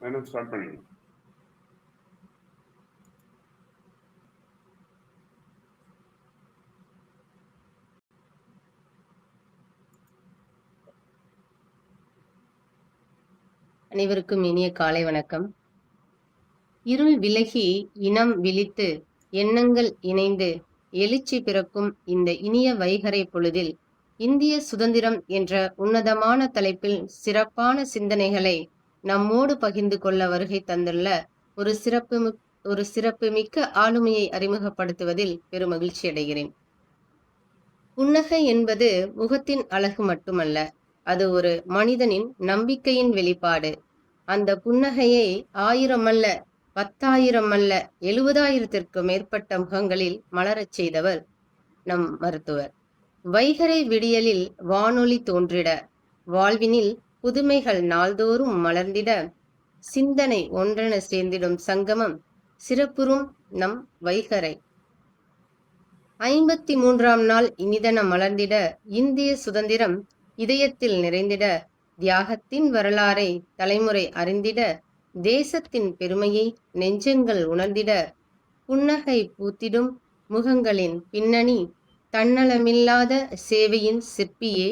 என்ன ஸ்டார்ட் பண்ணிடுங்க. அனைவருக்கும் இனிய காலை வணக்கம். இருள் விலகி இனம் விழித்து எண்ணங்கள் இணைந்து எழுச்சி பிறக்கும் இந்த இனிய வைகறை பொழுதில் இந்திய சுதந்திரம் என்ற உன்னதமான தலைப்பில் சிறப்பான சிந்தனைகளை நம்மோடு பகிர்ந்து கொள்ள வருகை தந்துள்ள ஒரு சிறப்புமிக்க ஆளுமையை அறிமுகப்படுத்துவதில் பெருமகிழ்ச்சி அடைகிறேன். புன்னகை என்பது முகத்தின் அழகு மட்டுமல்ல, அது ஒரு மனிதனின் நம்பிக்கையின் வெளிப்பாடு. அந்த புன்னகையை 1000 அல்ல, 10,000 அல்ல, 70,000த்திற்கு மேற்பட்ட முகங்களில் மலரச் செய்தவர் நம் மருத்துவர். வைகறை விடியலில் வானொலி தோன்றிட, வாழ்வினில் புதுமைகள் நாள்தோறும் மலர்ந்திட, சிந்தனை ஒன்றென சேர்ந்திடும் சங்கமம் சிறப்புறும் நம் வைகறை. 53ஆம் நாள் இனிதென மலர்ந்திட, இந்திய சுதந்திரம் இதயத்தில் நிறைந்திட, தியாகத்தின் வரலாறை தலைமுறை அறிந்திட, தேசத்தின் பெருமையை நெஞ்சங்கள் உணர்ந்திட, புன்னகை பூத்திடும் முகங்களின் பின்னணி தன்னலமில்லாத சேவையின் சிற்பியே,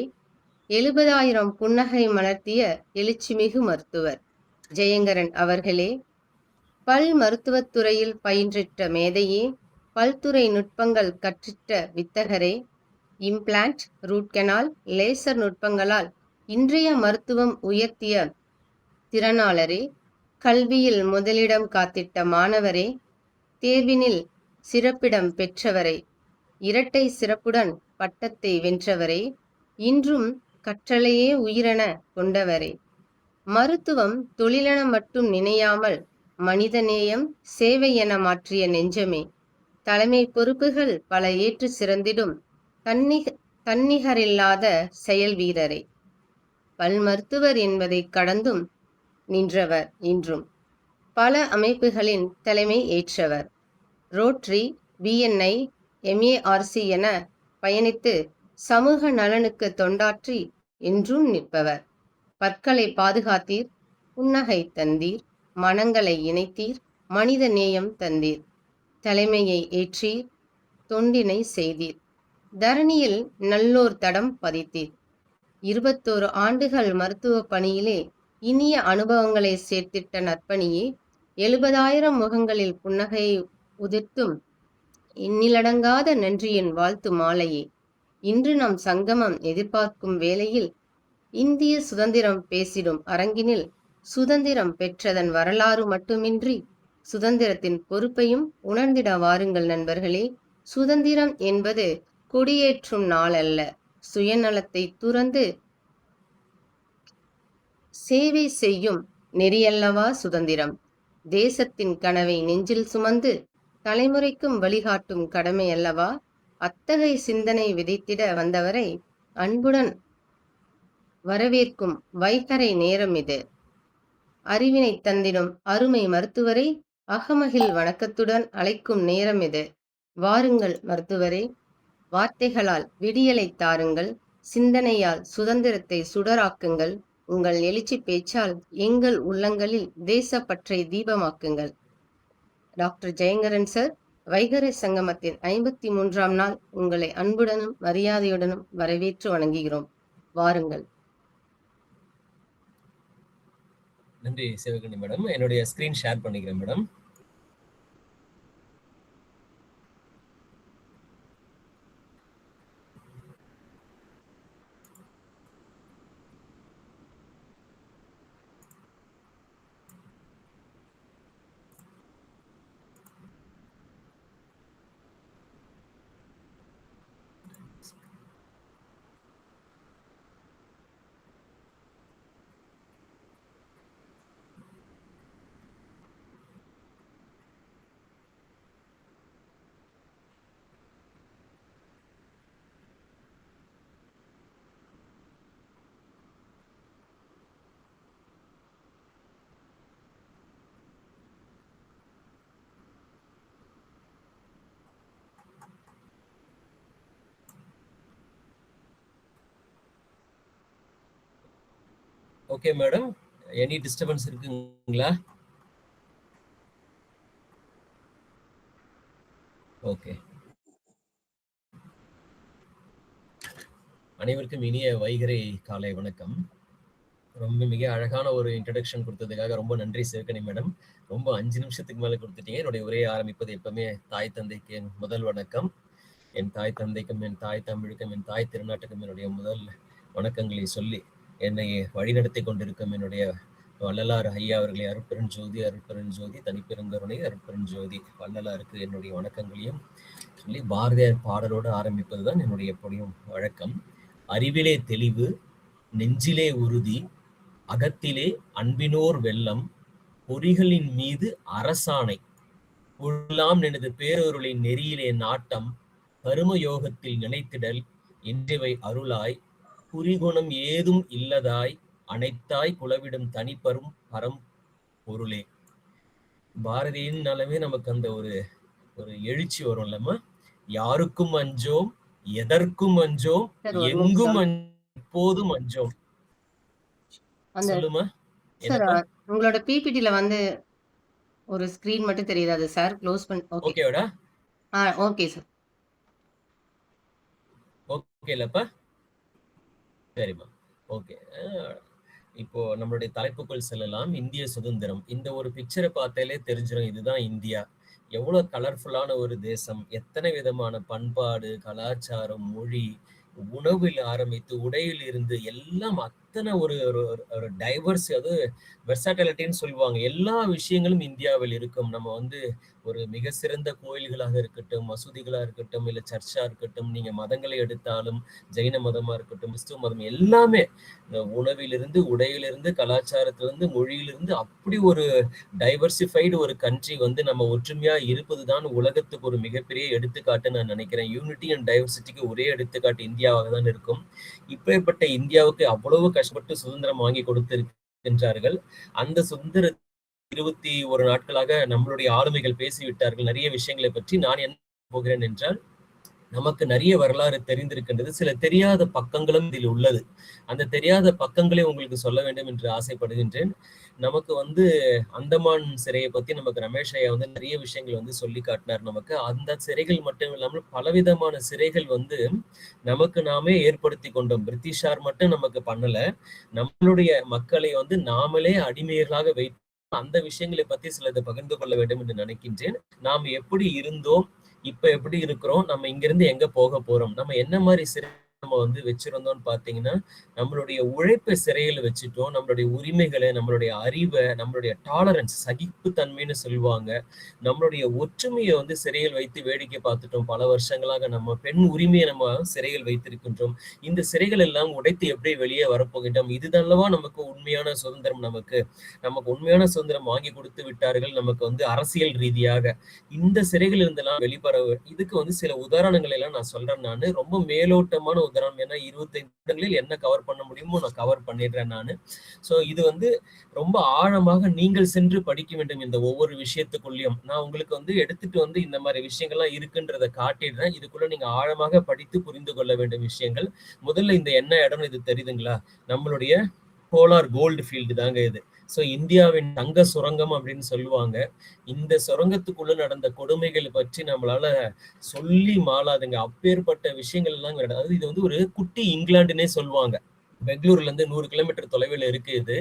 70,000 புன்னகை மலர்த்திய எழுச்சிமிகு மருத்துவர் ஜெயங்கரன் அவர்களே, பல் மருத்துவத்துறையில் பயின்றிட்ட மேதையே, பல்துறை நுட்பங்கள் கற்றிட்ட வித்தகரே, இம்ப்ளான்ட், ரூட் கெனால், லேசர் நுட்பங்களால் இன்றைய மருத்துவம் உயர்த்திய திறனாளரே, கல்வியில் முதலிடம் காத்திட்ட மாணவரே, தேர்வினில் சிறப்பிடம் பெற்றவரே, இரட்டை சிறப்புடன் பட்டத்தை வென்றவரே, இன்றும் கற்றலையே உயிரென கொண்டவரே, மருத்துவம் தொழிலென மட்டும் நினையாமல் மனிதநேயம் சேவை என மாற்றிய நெஞ்சமே, தலைமை பொறுப்புகள் பல ஏற்று சிறந்திடும் தன்னிகரில்லாத செயல் வீரரே, பல் மருத்துவர் என்பதை கடந்தும் நின்றவர், இன்றும் பல அமைப்புகளின் தலைமை ஏற்றவர், ரோட்டரி, BNI, MARC என பயணித்து சமூக நலனுக்கு தொண்டாற்றி என்றும் நிற்பவர். பற்களை பாதுகாத்தீர், புன்னகை தந்தீர், மனங்களை இணைத்தீர், மனித நேயம் தந்தீர், தலைமையை ஏற்றீர், தொண்டினை செய்தீர், தரணியில் நல்லோர் தடம் பதித்தீர். 21 ஆண்டுகள் மருத்துவ பணியிலே இனிய அனுபவங்களை சேர்த்திட்ட நற்பணியே, 70,000 முகங்களில் புன்னகையை உதிர்த்தும் எண்ணிலடங்காத நன்றியின் வாழ்த்து மாலையே, இன்று நம் சங்கமம் எதிர்பார்க்கும் வேளையில் இந்திய சுதந்திரம் பேசிடும் அரங்கினில் சுதந்திரம் பெற்றதன் வரலாறு மட்டுமின்றி சுதந்திரத்தின் பொறுப்பையும் உணர்ந்திட வாருங்கள் நண்பர்களே. சுதந்திரம் என்பது கொடியேற்றும் நாள் அல்ல, சுயநலத்தை துறந்து சேவை செய்யும் நெறியல்லவா சுதந்திரம். தேசத்தின் கனவை நெஞ்சில் சுமந்து தலைமுறைக்கும் வழிகாட்டும் கடமை அல்லவா. அத்தகைய சிந்தனை விதைத்திட வந்தவரை அன்புடன் வரவேற்கும் வைகறை நேரம் இது. அறிவினை தந்திடும் அருமை மருத்துவரை அகமகிழ் வணக்கத்துடன் அழைக்கும் நேரம் இது. வாருங்கள் மருத்துவரே, வார்த்தைகளால் விடியலை தாருங்கள், சிந்தனையால் சுதந்திரத்தை சுடராக்குங்கள், உங்கள் எழுச்சி பேச்சால் எங்கள் உள்ளங்களில் தேசப்பற்றை தீபமாக்குங்கள். டாக்டர் ஜெயங்கரன் சார், வைகறை சங்கமத்தின் 53ஆம் நாள் உங்களை அன்புடனும் மரியாதையுடனும் வரவேற்று வணங்குகிறோம். வாருங்கள். நன்றி சிவகணி மேடம். என்னுடைய ஸ்கிரீன் ஷேர் பண்ணிக்கிறேன் madam. Okay madam, any disturbance இருக்குங்களா? ஓகே. அனைவருக்கும் இனிய வைகறை காலை வணக்கம். ரொம்ப மிக அழகான ஒரு இன்ட்ரடக்ஷன் கொடுத்ததுக்காக ரொம்ப நன்றி சிவகனி மேடம். ரொம்ப 5 நிமிஷத்துக்கு மேல கொடுத்துட்டீங்க. என்னுடைய உரையை ஆரம்பிப்பது எப்பவுமே தாய் தந்தைக்கு என் முதல் வணக்கம். என் தாய் தந்தைக்கும், என் தாய் தமிழுக்கும், என் தாய் திருநாட்டுக்கும் என்னுடைய முதல் வணக்கங்களை சொல்லி என்னை வழிநடத்தி கொண்டிருக்கும் என்னுடைய வள்ளலார் ஐயா அவர்களை அருட்பெருஞ்சோதி அருட்பெருஞ்சோதி தனிப்பெருங்கருணை அருட்பெருஞ்சோதி வள்ளலாருக்கு என்னுடைய வணக்கங்களையும் சொல்லி பாரதியார் பாடலோடு ஆரம்பிப்பதுதான் என்னுடைய எப்படியும் வழக்கம். அறிவிலே தெளிவு, நெஞ்சிலே உறுதி, அகத்திலே அன்பினோர் வெள்ளம், பொறிகளின் மீது அரசாணை, உள்ளாம் எனது பேரொருளின் நெறியிலே நாட்டம், கருமயோகத்தில் நினைத்திடல், என்றவை அருளாய், குறிகுணம் ஏதும் இல்லதாய், அனைத்தாய் குலவிடும் தனிப்பரும் பரம் பொருளே. பாரதியின் நலமே நமக்கு அந்த ஒரு எழுச்சி வரும் இல்லம்மா? யாருக்கும் அஞ்சோம், எதற்கும் அஞ்சோம், எங்கும் எப்போதும் அஞ்சோம். சொல்லுமா? உங்களோட பிபிடில வந்து ஒரு ஸ்கிரீன் மட்டும் தெரியுது. அது சார் க்ளோஸ் பண்ணி ஓகேடா? Okay sir. ஓகேலப்பா? சரிம்மா. ஓகே. இப்போ நம்மளுடைய தலைப்புக்குள் செல்லலாம். இந்திய சுதந்திரம். இந்த ஒரு பிக்சரை பார்த்தாலே தெரிஞ்சிடும் இதுதான் இந்தியா. எவ்வளவு கலர்ஃபுல்லான ஒரு தேசம், எத்தனை விதமான பண்பாடு, கலாச்சாரம், மொழி, உணவில் ஆரம்பித்து உடையில் இருந்து எல்லாம் அத்தனை ஒரு டைவர்ஸ், அது வெர்சாட்டிலிட்டின்னு சொல்லுவாங்க. எல்லா விஷயங்களும் இந்தியாவில் இருக்கும். நம்ம வந்து ஒரு மிக சிறந்த கோயில்களாக இருக்கட்டும், மசூதிகளா இருக்கட்டும், இல்ல சர்ச்சா இருக்கட்டும், நீங்க மதங்களை எடுத்தாலும் ஜெயின மதமா இருக்கட்டும், கிறிஸ்துவ மதம், எல்லாமே உணவிலிருந்து, உடையிலிருந்து, கலாச்சாரத்திலிருந்து, மொழியிலிருந்து அப்படி ஒரு டைவர்சிஃபைடு ஒரு கண்ட்ரி வந்து நம்ம ஒற்றுமையா இருப்பதுதான் உலகத்துக்கு ஒரு மிகப்பெரிய எடுத்துக்காட்டு நான் நினைக்கிறேன். யூனிட்டி அண்ட் டைவர்சிட்டிக்கு ஒரே எடுத்துக்காட்டு இந்தியாவாக தான் இருக்கும். இப்பேற்பட்ட இந்தியாவுக்கு அவ்வளவு கஷ்டப்பட்டு சுதந்திரம் வாங்கி கொடுத்திருக்கின்றார்கள். அந்த சுதந்திர 21 நாட்களாக நம்மளுடைய ஆளுமைகள் பேசிவிட்டார்கள் நிறைய விஷயங்களை பற்றி. நான் என்ன போகிறேன் என்றால், நமக்கு நிறைய வரலாறு தெரிந்திருக்கின்றது, சில தெரியாத பக்கங்களும் இதில் உள்ளது. அந்த தெரியாத பக்கங்களை உங்களுக்கு சொல்ல வேண்டும் என்று ஆசைப்படுகின்றேன். நமக்கு வந்து அந்தமான் சிறையை பத்தி நமக்கு ரமேஷ் ஐயா வந்து நிறைய விஷயங்கள் வந்து சொல்லி காட்டினார் நமக்கு. அந்த சிறைகள் மட்டும் இல்லாமல் பலவிதமான சிறைகள் வந்து நமக்கு நாமே ஏற்படுத்தி கொண்டோம். பிரிட்டிஷார் மட்டும் நமக்கு பண்ணல, நம்மளுடைய மக்களை வந்து நாமளே அடிமைகளாக வைத்து அந்த விஷயங்களை பத்தி சிலதை பகிர்ந்து கொள்ள வேண்டும் என்று நினைக்கின்றேன். நாம் எப்படி இருந்தோம், இப்ப எப்படி இருக்கிறோம், நம்ம இங்கிருந்து எங்க போக போறோம், நம்ம என்ன மாதிரி சிறை நம்ம வந்து வச்சிருந்தோம்னு பாத்தீங்கன்னா, நம்மளுடைய உழைப்பை சிறையில் வச்சுட்டோம். நம்மளுடைய உரிமைகளை, நம்மளுடைய அறிவை, நம்மளுடைய டாலரன்ஸ், சகிப்பு தன்மைன்னு சொல்லுவாங்க, நம்மளுடைய ஒற்றுமையை வந்து சிறையில் வைத்து வேடிக்கை பார்த்துட்டோம். பல வருஷங்களாக நம்ம பெண் உரிமையை நம்ம சிறையில் வைத்திருக்கின்றோம். இந்த சிறைகள் எல்லாம் உடைத்து எப்படி வெளியே வரப்போகின்றோம்? இதுதல்லவா நமக்கு உண்மையான சுதந்திரம். நமக்கு உண்மையான சுதந்திரம் வாங்கி கொடுத்து விட்டார்கள் நமக்கு வந்து அரசியல் ரீதியாக. இந்த சிறைகள் இருந்தெல்லாம் வெளிப்பட, இதுக்கு வந்து சில உதாரணங்களை எல்லாம் நான் சொல்றேன். நான் ரொம்ப மேலோட்டமான உதாரணம், ஏன்னா 25 நிமிடங்களில் என்ன கவர் பண்ண முடியுமோ நான் கவர் பண்ணிடுறேன் நானு. சோ இது வந்து ரொம்ப ஆழமாக நீங்கள் சென்று படிக்க வேண்டும். இந்த ஒவ்வொரு விஷயத்துக்குள்ளயும் நான் உங்களுக்கு வந்து எடுத்துட்டு வந்து இந்த மாதிரி விஷயங்கள்லாம் இருக்குன்றதை காட்டிடுறேன். இதுக்குள்ள நீங்க ஆழமாக படித்து புரிந்து கொள்ள வேண்டிய விஷயங்கள். முதல்ல இந்த என்ன இடம் இது தெரியுதுங்களா? நம்மளுடைய போலார் கோல்டு ஃபீல்டு தாங்க இது. சோ இந்தியாவின் தங்க சுரங்கம் அப்படின்னு சொல்லுவாங்க. இந்த சுரங்கத்துக்குள்ள நடந்த கொடுமைகள் பற்றி நம்மளால சொல்லி மாளாதுங்க. அப்பேற்பட்ட விஷயங்கள் எல்லாம், அதாவது இது வந்து ஒரு குட்டி இங்கிலாந்துன்னே சொல்லுவாங்க. பெங்களூர்ல இருந்து 100 கிலோமீட்டர் தொலைவில் இருக்கு இது.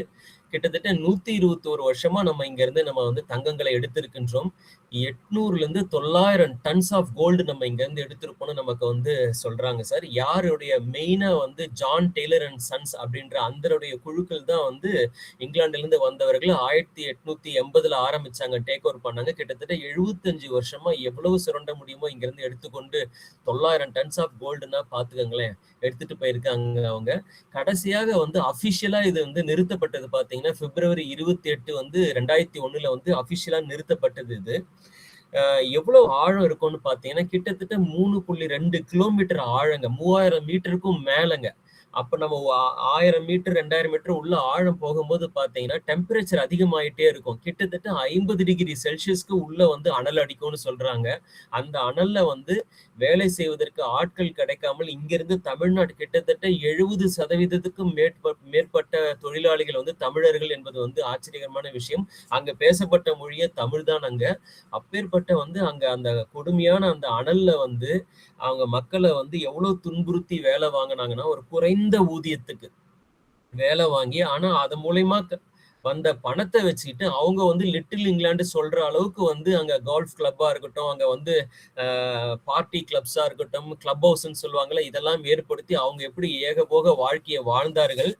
கிட்டத்தட்ட 121 வருஷமா நம்ம இங்க இருந்து நம்ம வந்து தங்கங்களை எடுத்திருக்கின்றோம். 800ல இருந்து 900 டன்ஸ் ஆஃப் கோல்டு நம்ம இங்க இருந்து எடுத்திருப்போம்னு நமக்கு வந்து சொல்றாங்க சார். யாருடைய மெயினா வந்து ஜான் டெய்லர் அண்ட் சன்ஸ் அப்படின்ற அந்தருடைய குழுக்கள் தான் வந்து இங்கிலாந்துல இருந்து வந்தவர்கள் 1880ல ஆரம்பிச்சாங்க, டேக் ஓவர் பண்ணாங்க. கிட்டத்தட்ட 75 வருஷமா எவ்வளவு சுரண்ட முடியுமோ இங்க இருந்து எடுத்துக்கொண்டு 900 டன்ஸ் ஆஃப் கோல்டுன்னா பாத்துக்கங்களேன் எடுத்துட்டு போயிருக்காங்க அவங்க. கடைசியாக வந்து அபிஷியலா இது வந்து நிறுத்தப்பட்டது பாத்தீங்கன்னா பிப்ரவரி 28 வந்து 2001ல வந்து அபிஷியலா நிறுத்தப்பட்டது இது. எவ்வளவு ஆழம் இருக்கும்னு பாத்தீங்கன்னா கிட்டத்தட்ட 3.2 கிலோமீட்டர் ஆழங்க, 3000 மீட்டருக்கும் மேலங்க. அப்ப நம்ம 1000 மீட்டர் 2000 மீட்டர் உள்ள ஆழம் போகும்போது பாத்தீங்கன்னா டெம்பரேச்சர் அதிகமாயிட்டே இருக்கும். கிட்டத்தட்ட 50 டிகிரி செல்சியஸ்க்கு உள்ள வந்து அனல் அடிக்கும்னு சொல்றாங்க. அந்த அனல்ல வந்து வேலை செய்வதற்கு ஆட்கள் கிடைக்காமல் இங்கிருந்து தமிழ்நாடு கிட்டத்தட்ட 70%க்கும் மேற்பட்ட தொழிலாளிகள் வந்து தமிழர்கள் என்பது வந்து ஆச்சரியகரமான விஷயம். அங்க பேசப்பட்ட மொழியே தமிழ் தான் அங்க. அப்பேற்பட்ட வந்து அங்க அந்த கொடுமையான அந்த அனல்ல வந்து அவங்க மக்களை வந்து எவ்வளவு துன்புறுத்தி வேலை வாங்கினாங்கன்னா ஒரு குறைந்த ஊதியத்துக்கு வேலை வாங்கி, ஆனா அது மூலியமா வந்த பணத்தை வச்சுக்கிட்டு அவங்க வந்து லிட்டில் இங்கிலாந்து சொல்ற அளவுக்கு வந்து அங்க கோல்ஃப் கிளப்பா இருக்கட்டும், அங்க வந்து பார்ட்டி கிளப்ஸா இருக்கட்டும், கிளப் ஹவுஸ்ன்னு சொல்லுவாங்கல்ல, இதெல்லாம் ஏற்படுத்தி அவங்க எப்படி ஏகபோக வாழ்க்கையை வாழ்ந்தார்கள்.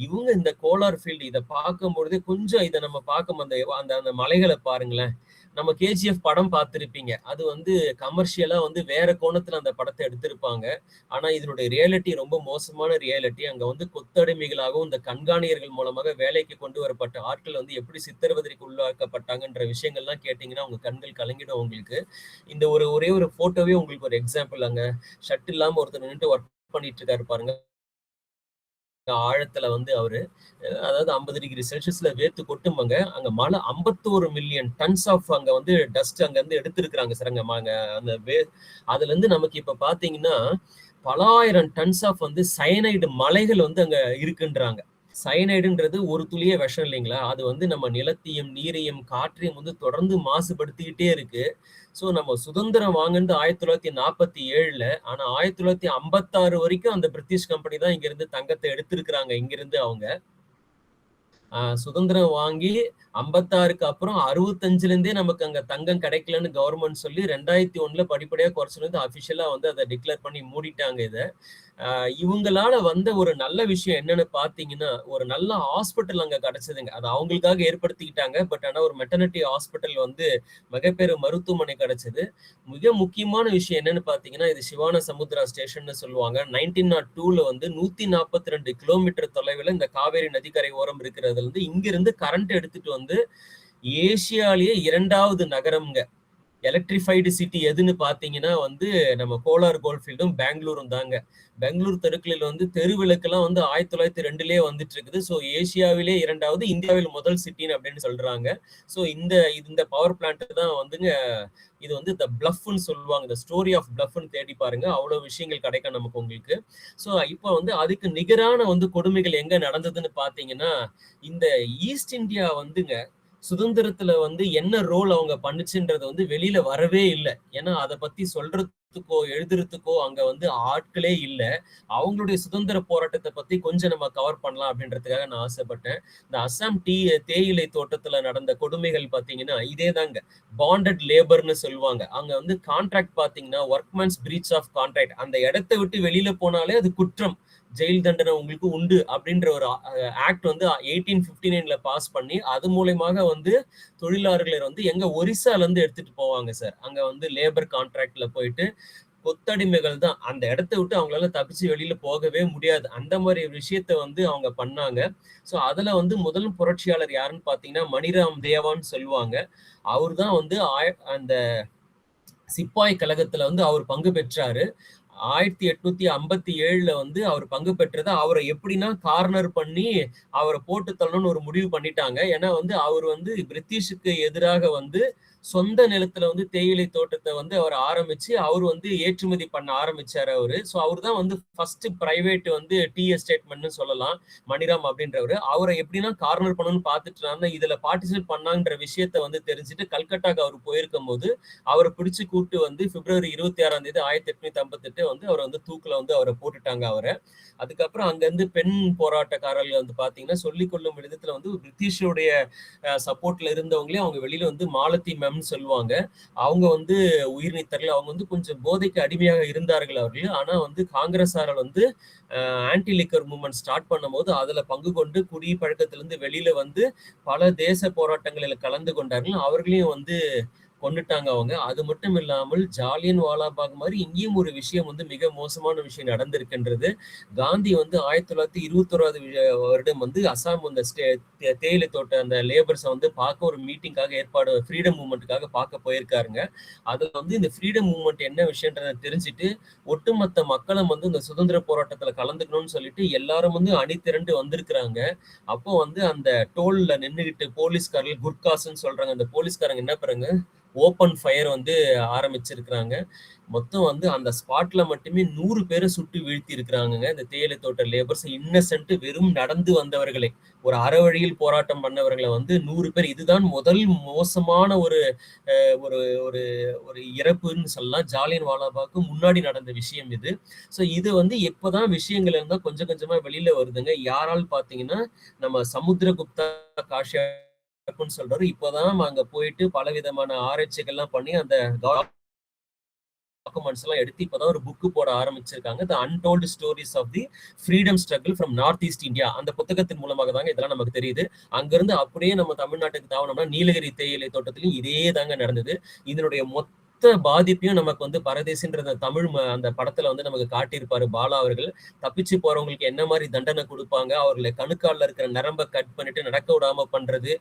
இவங்க இந்த கோலார் ஃபீல்டு இதை பார்க்கும் பொழுதே கொஞ்சம் இதை நம்ம பார்க்கும் அந்த அந்த அந்த மலைகளை பாருங்களேன். நம்ம கேஜிஎஃப் படம் பார்த்திருப்பீங்க. அது வந்து கமர்ஷியலா வந்து வேற கோணத்துல அந்த படத்தை எடுத்திருப்பாங்க. ஆனா இதனுடைய ரியாலிட்டி ரொம்ப மோசமான ரியாலிட்டி. அங்க வந்து கொத்தடிமைகளாகவும் இந்த கண்காணியர்கள் மூலமாக வேலைக்கு கொண்டு வரப்பட்ட ஆட்கள் வந்து எப்படி சித்திரவதைக்கு உள்ளாக்கப்பட்டாங்கன்ற விஷயங்கள்லாம் கேட்டீங்கன்னா உங்க கண்கள் கலங்கிடும் உங்களுக்கு. இந்த ஒரே ஒரு போட்டோவே உங்களுக்கு ஒரு எக்ஸாம்பிள். அங்க ஷர்ட் இல்லாம ஒருத்தர் நின்று ஒர்க் பண்ணிட்டு இருக்காரு பாருங்க. ஆழத்துல வந்து அவரு அதாவது 50 டிகிரி செல்சியஸ்ல வேர்த்து கொட்டுமாங்க. அங்க மழை 51 மில்லியன் டன்ஸ் ஆஃப் அங்க வந்து டஸ்ட் அங்க இருந்து எடுத்திருக்கிறாங்க சார். அங்க அந்த அதுல இருந்து நமக்கு இப்ப பாத்தீங்கன்னா பலாயிரம் டன்ஸ் ஆஃப் வந்து சயனைடு மலைகள் வந்து அங்க இருக்குன்றாங்க. சயனைடுன்றது ஒரு துளியே விஷம் இல்லைங்களா? அது வந்து நம்ம நிலத்தையும் நீரையும் காற்றையும் வந்து தொடர்ந்து மாசுபடுத்திக்கிட்டே இருக்கு. சோ நம்ம சுதந்திரம் வாங்கினது 1947ல. ஆனா 1956 வரைக்கும் அந்த பிரிட்டிஷ் கம்பெனி தான் இங்க இருந்து தங்கத்தை எடுத்திருக்கிறாங்க இங்கிருந்து அவங்க. சுதந்திரம் வாங்கி 56க்கு அப்புறம் 65ல இருந்தே நமக்கு அங்க தங்கம் கிடைக்கலன்னு கவர்மெண்ட் சொல்லி 2001ல படிப்படியா குறைச்சிருந்து அபிஷியலா வந்து அதை டிக்ளேர் பண்ணி மூடிட்டாங்க இதை. இவங்களால வந்த ஒரு நல்ல விஷயம் என்னன்னு பாத்தீங்கன்னா ஒரு நல்ல ஹாஸ்பிட்டல் அங்க கிடைச்சதுங்க. அது அவங்களுக்காக ஏற்படுத்திக்கிட்டாங்க. பட் ஆனா ஒரு மெட்டர்னிட்டி ஹாஸ்பிட்டல் வந்து மிகப்பெரிய மருத்துவமனை கிடைச்சது. மிக முக்கியமான விஷயம் என்னன்னு பாத்தீங்கன்னா இது சிவான சமுத்திரா ஸ்டேஷன் சொல்லுவாங்க. 1902ல வந்து 142 கிலோமீட்டர் தொலைவில் இந்த காவேரி நதிக்கரை ஓரம் இருக்கிறதுல இருந்து இங்கிருந்து கரண்ட் எடுத்துட்டு வந்து ஏசியாலேயே 2வது நகரம்ங்க. எலக்ட்ரிஃபைடு சிட்டி எதுன்னு பாத்தீங்கன்னா வந்து நம்ம கோலார் கோல்ஃபீல்டும் பெங்களூரும் தாங்க. பெங்களூர் தெருக்களில் வந்து தெருவிளக்கெல்லாம் வந்து 1902லயே வந்துட்டு இருக்குது. ஸோ ஏசியாவிலே 2வது, இந்தியாவில் முதல் சிட்டின்னு அப்படின்னு சொல்றாங்க. ஸோ இந்த பவர் பிளான்ட் தான் வந்துங்க. இது வந்து த பிளஃப்னு சொல்லுவாங்க. இந்த ஸ்டோரி ஆஃப் பிளஃப்னு தேடி பாருங்க. அவ்வளவு விஷயங்கள் கிடைக்கும் நமக்கு உங்களுக்கு. ஸோ இப்போ வந்து அதுக்கு நிகரான வந்து கொடுமைகள் எங்க நடந்ததுன்னு பாத்தீங்கன்னா இந்த ஈஸ்ட் இந்தியா வந்துங்க சுதந்திரத்துல வந்து என்ன ரோல் அவங்க பண்ணுச்சுன்றது வந்து வெளியில வரவே இல்லை. ஏன்னா அதை பத்தி சொல்றதுக்கோ எழுதுறதுக்கோ அங்க வந்து ஆட்களே இல்லை. அவங்களுடைய சுதந்திர போராட்டத்தை பத்தி கொஞ்சம் நம்ம கவர் பண்ணலாம் அப்படின்றதுக்காக நான் ஆசைப்பட்டேன். இந்த அஸ்ஸாம் தேயிலை தோட்டத்துல நடந்த கொடுமைகள் பாத்தீங்கன்னா இதே தாங்க. பாண்டட் லேபர்னு சொல்லுவாங்க. அங்க வந்து கான்ட்ராக்ட் பாத்தீங்கன்னா ஒர்க்மேன்ஸ் பிரீச் ஆஃப் கான்ட்ராக்ட். அந்த இடத்தை விட்டு வெளியில போனாலே அது குற்றம், ஜெயில் தண்டனை உங்களுக்கு உண்டு அப்படின்ற ஒரு ஆக்ட் வந்து 1859ல பாஸ் பண்ணி அது மூலமாக வந்து தொழிலாளர்களை வந்து எங்க ஒரிசால இருந்து எடுத்துட்டு போவாங்க சார். அங்க வந்து லேபர் கான்ட்ராக்ட்ல போயிட்டு கொத்தடிமைகள் தான். அந்த இடத்த விட்டு அவங்களால தப்பிச்சு வெளியில போகவே முடியாது. அந்த மாதிரி விஷயத்த வந்து அவங்க பண்ணாங்க. சோ அதுல வந்து முதல் புரட்சியாளர் யாருன்னு பாத்தீங்கன்னா மணிராம் தேவான்னு சொல்லுவாங்க. அவர் தான் வந்து அந்த சிப்பாய் கழகத்துல வந்து அவர் பங்கு பெற்றாரு. 1857ல வந்து அவர் பங்கு பெற்றதை அவரை எப்படின்னா கார்னர் பண்ணி அவரை போட்டு தள்ளணும்னு ஒரு முடிவு பண்ணிட்டாங்க. ஏன்னா வந்து அவர் வந்து பிரிட்டிஷுக்கு எதிராக வந்து சொந்த நிலத்துல வந்து தேயிலை தோட்டத்தை வந்து அவர் ஆரம்பிச்சு அவர் வந்து ஏற்றுமதி பண்ண ஆரம்பிச்சாரு அவரு. ஸோ அவர் தான் வந்து ஃபர்ஸ்ட் பிரைவேட் வந்து டீ எஸ்டேட்மெண்ட்னு சொல்லலாம் மணிராம் அப்படின்றவரு. அவரை எப்படின்னா கார்னர் பண்ணணும்னு பார்த்துட்டு இதுல பார்ட்டிசிபேட் பண்ணாங்கிற விஷயத்த வந்து தெரிஞ்சுட்டு கல்கட்டாக்கு அவர் போயிருக்கும் போது அவரை பிடிச்சு கூப்பிட்டு வந்து பிப்ரவரி 26ஆம் தேதி 1858 வந்து அவரை வந்து தூக்குல வந்து அவரை போட்டுட்டாங்க அவரை. அதுக்கப்புறம் அங்க இருந்து பெண் போராட்டக்காரர்கள் வந்து பாத்தீங்கன்னா சொல்லிக் கொள்ளும் விதத்துல வந்து பிரிட்டிஷுடைய சப்போர்ட்ல இருந்தவங்களே அவங்க வெளியில வந்து மாலத்தி மேம்னு சொல்லுவாங்க. அவங்க வந்து உயிர் நீத்தார்கள். அவங்க வந்து கொஞ்சம் போதைக்கு அடிமையாக இருந்தார்கள் அவர்கள். ஆனா வந்து காங்கிரஸாரால் வந்து ஆன்டி லிக்கர் மூவ்மெண்ட் ஸ்டார்ட் பண்ணும்போது அதுல பங்கு கொண்டு குடி பழக்கத்திலிருந்து வெளியில வந்து பல தேச போராட்டங்களில் கலந்து கொண்டார்கள். அவர்களையும் வந்து கொன்னுட்டாங்க அவங்க. அது மட்டும் இல்லாமல் ஜாலியன் வாலாபாக் மாதிரி இங்கேயும் ஒரு விஷயம் வந்து மிக மோசமான விஷயம் நடந்திருக்கின்றது. காந்தி வந்து 1921வது வருடம் வந்து அசாம் அந்த தேயிலை தோட்ட அந்த லேபர்ஸை வந்து பார்க்க ஒரு மீட்டிங்காக ஏற்பாடு ஃப்ரீடம் மூவ்மெண்ட்டுக்காக பார்க்க போயிருக்காருங்க. அதுல வந்து இந்த ஃப்ரீடம் மூவ்மெண்ட் என்ன விஷயன்றதை தெரிஞ்சுட்டு ஒட்டுமொத்த மக்களும் வந்து இந்த சுதந்திர போராட்டத்துல கலந்துக்கணும்னு சொல்லிட்டு எல்லாரும் வந்து அணி திரண்டு வந்திருக்கிறாங்க. அப்போ வந்து அந்த டோல்ல நின்னுகிட்டு போலீஸ்காரர்கள் குர்காஸ்ன்னு சொல்றாங்க. அந்த போலீஸ்காரங்க என்ன பாருங்க ஓப்பன் ஃபயர் வந்து ஆரம்பிச்சிருக்கிறாங்க. மொத்தம் வந்து அந்த ஸ்பாட்ல மட்டுமே 100 பேரை சுட்டு வீழ்த்தி இருக்கிறாங்க. இந்த தேயிலை தோட்ட லேபர்ஸ் இன்னசென்ட் வெறும் நடந்து வந்தவர்களை ஒரு அறவழியில் போராட்டம் பண்ணவர்களை வந்து 100 பேர். இதுதான் முதல் மோசமான ஒரு ஒரு ஒரு ஒரு இறப்புன்னு சொல்லலாம். ஜாலியன் வாலாபாக்கு முன்னாடி நடந்த விஷயம் இது. ஸோ இது வந்து எப்பதான் விஷயங்கள் இருந்தா கொஞ்சம் கொஞ்சமா வெளியில வருதுங்க. யாரால் பாத்தீங்கன்னா நம்ம சமுத்திரகுப்தா காஷ்யப்னு சொல்றாரு. இப்போதான் அங்க போயிட்டு பலவிதமான ஆராய்ச்சிகள்லாம் பண்ணி அந்த டாக்குமெண்ட்ஸ் எல்லாம் எடுத்து இப்பதான் ஒரு புக்கு போட ஆரம்பிச்சிருக்காங்க. The untold stories of the freedom struggle from North East India. அந்த புத்தகத்தின் மூலமாக தாங்க இதெல்லாம் நமக்கு தெரியுது. அங்கிருந்து அப்படியே நம்ம தமிழ்நாட்டுக்கு தாவனோம்னா நீலகிரி தேயிலை தோட்டத்திலும் இதே தாங்க நடந்தது. இதனுடைய மொத்த பாதிப்பையும் நமக்கு வந்து பரதேசின்ற தமிழ் அந்த படத்துல வந்து நமக்கு காட்டியிருப்பாரு பாலா அவர்கள். தப்பிச்சு போறவங்களுக்கு என்ன மாதிரி தண்டனை கொடுப்பாங்க, அவர்களை கணுக்கால்ல இருக்கிற நரம்ப கட் பண்ணிட்டு நடக்க விடாம பண்றது,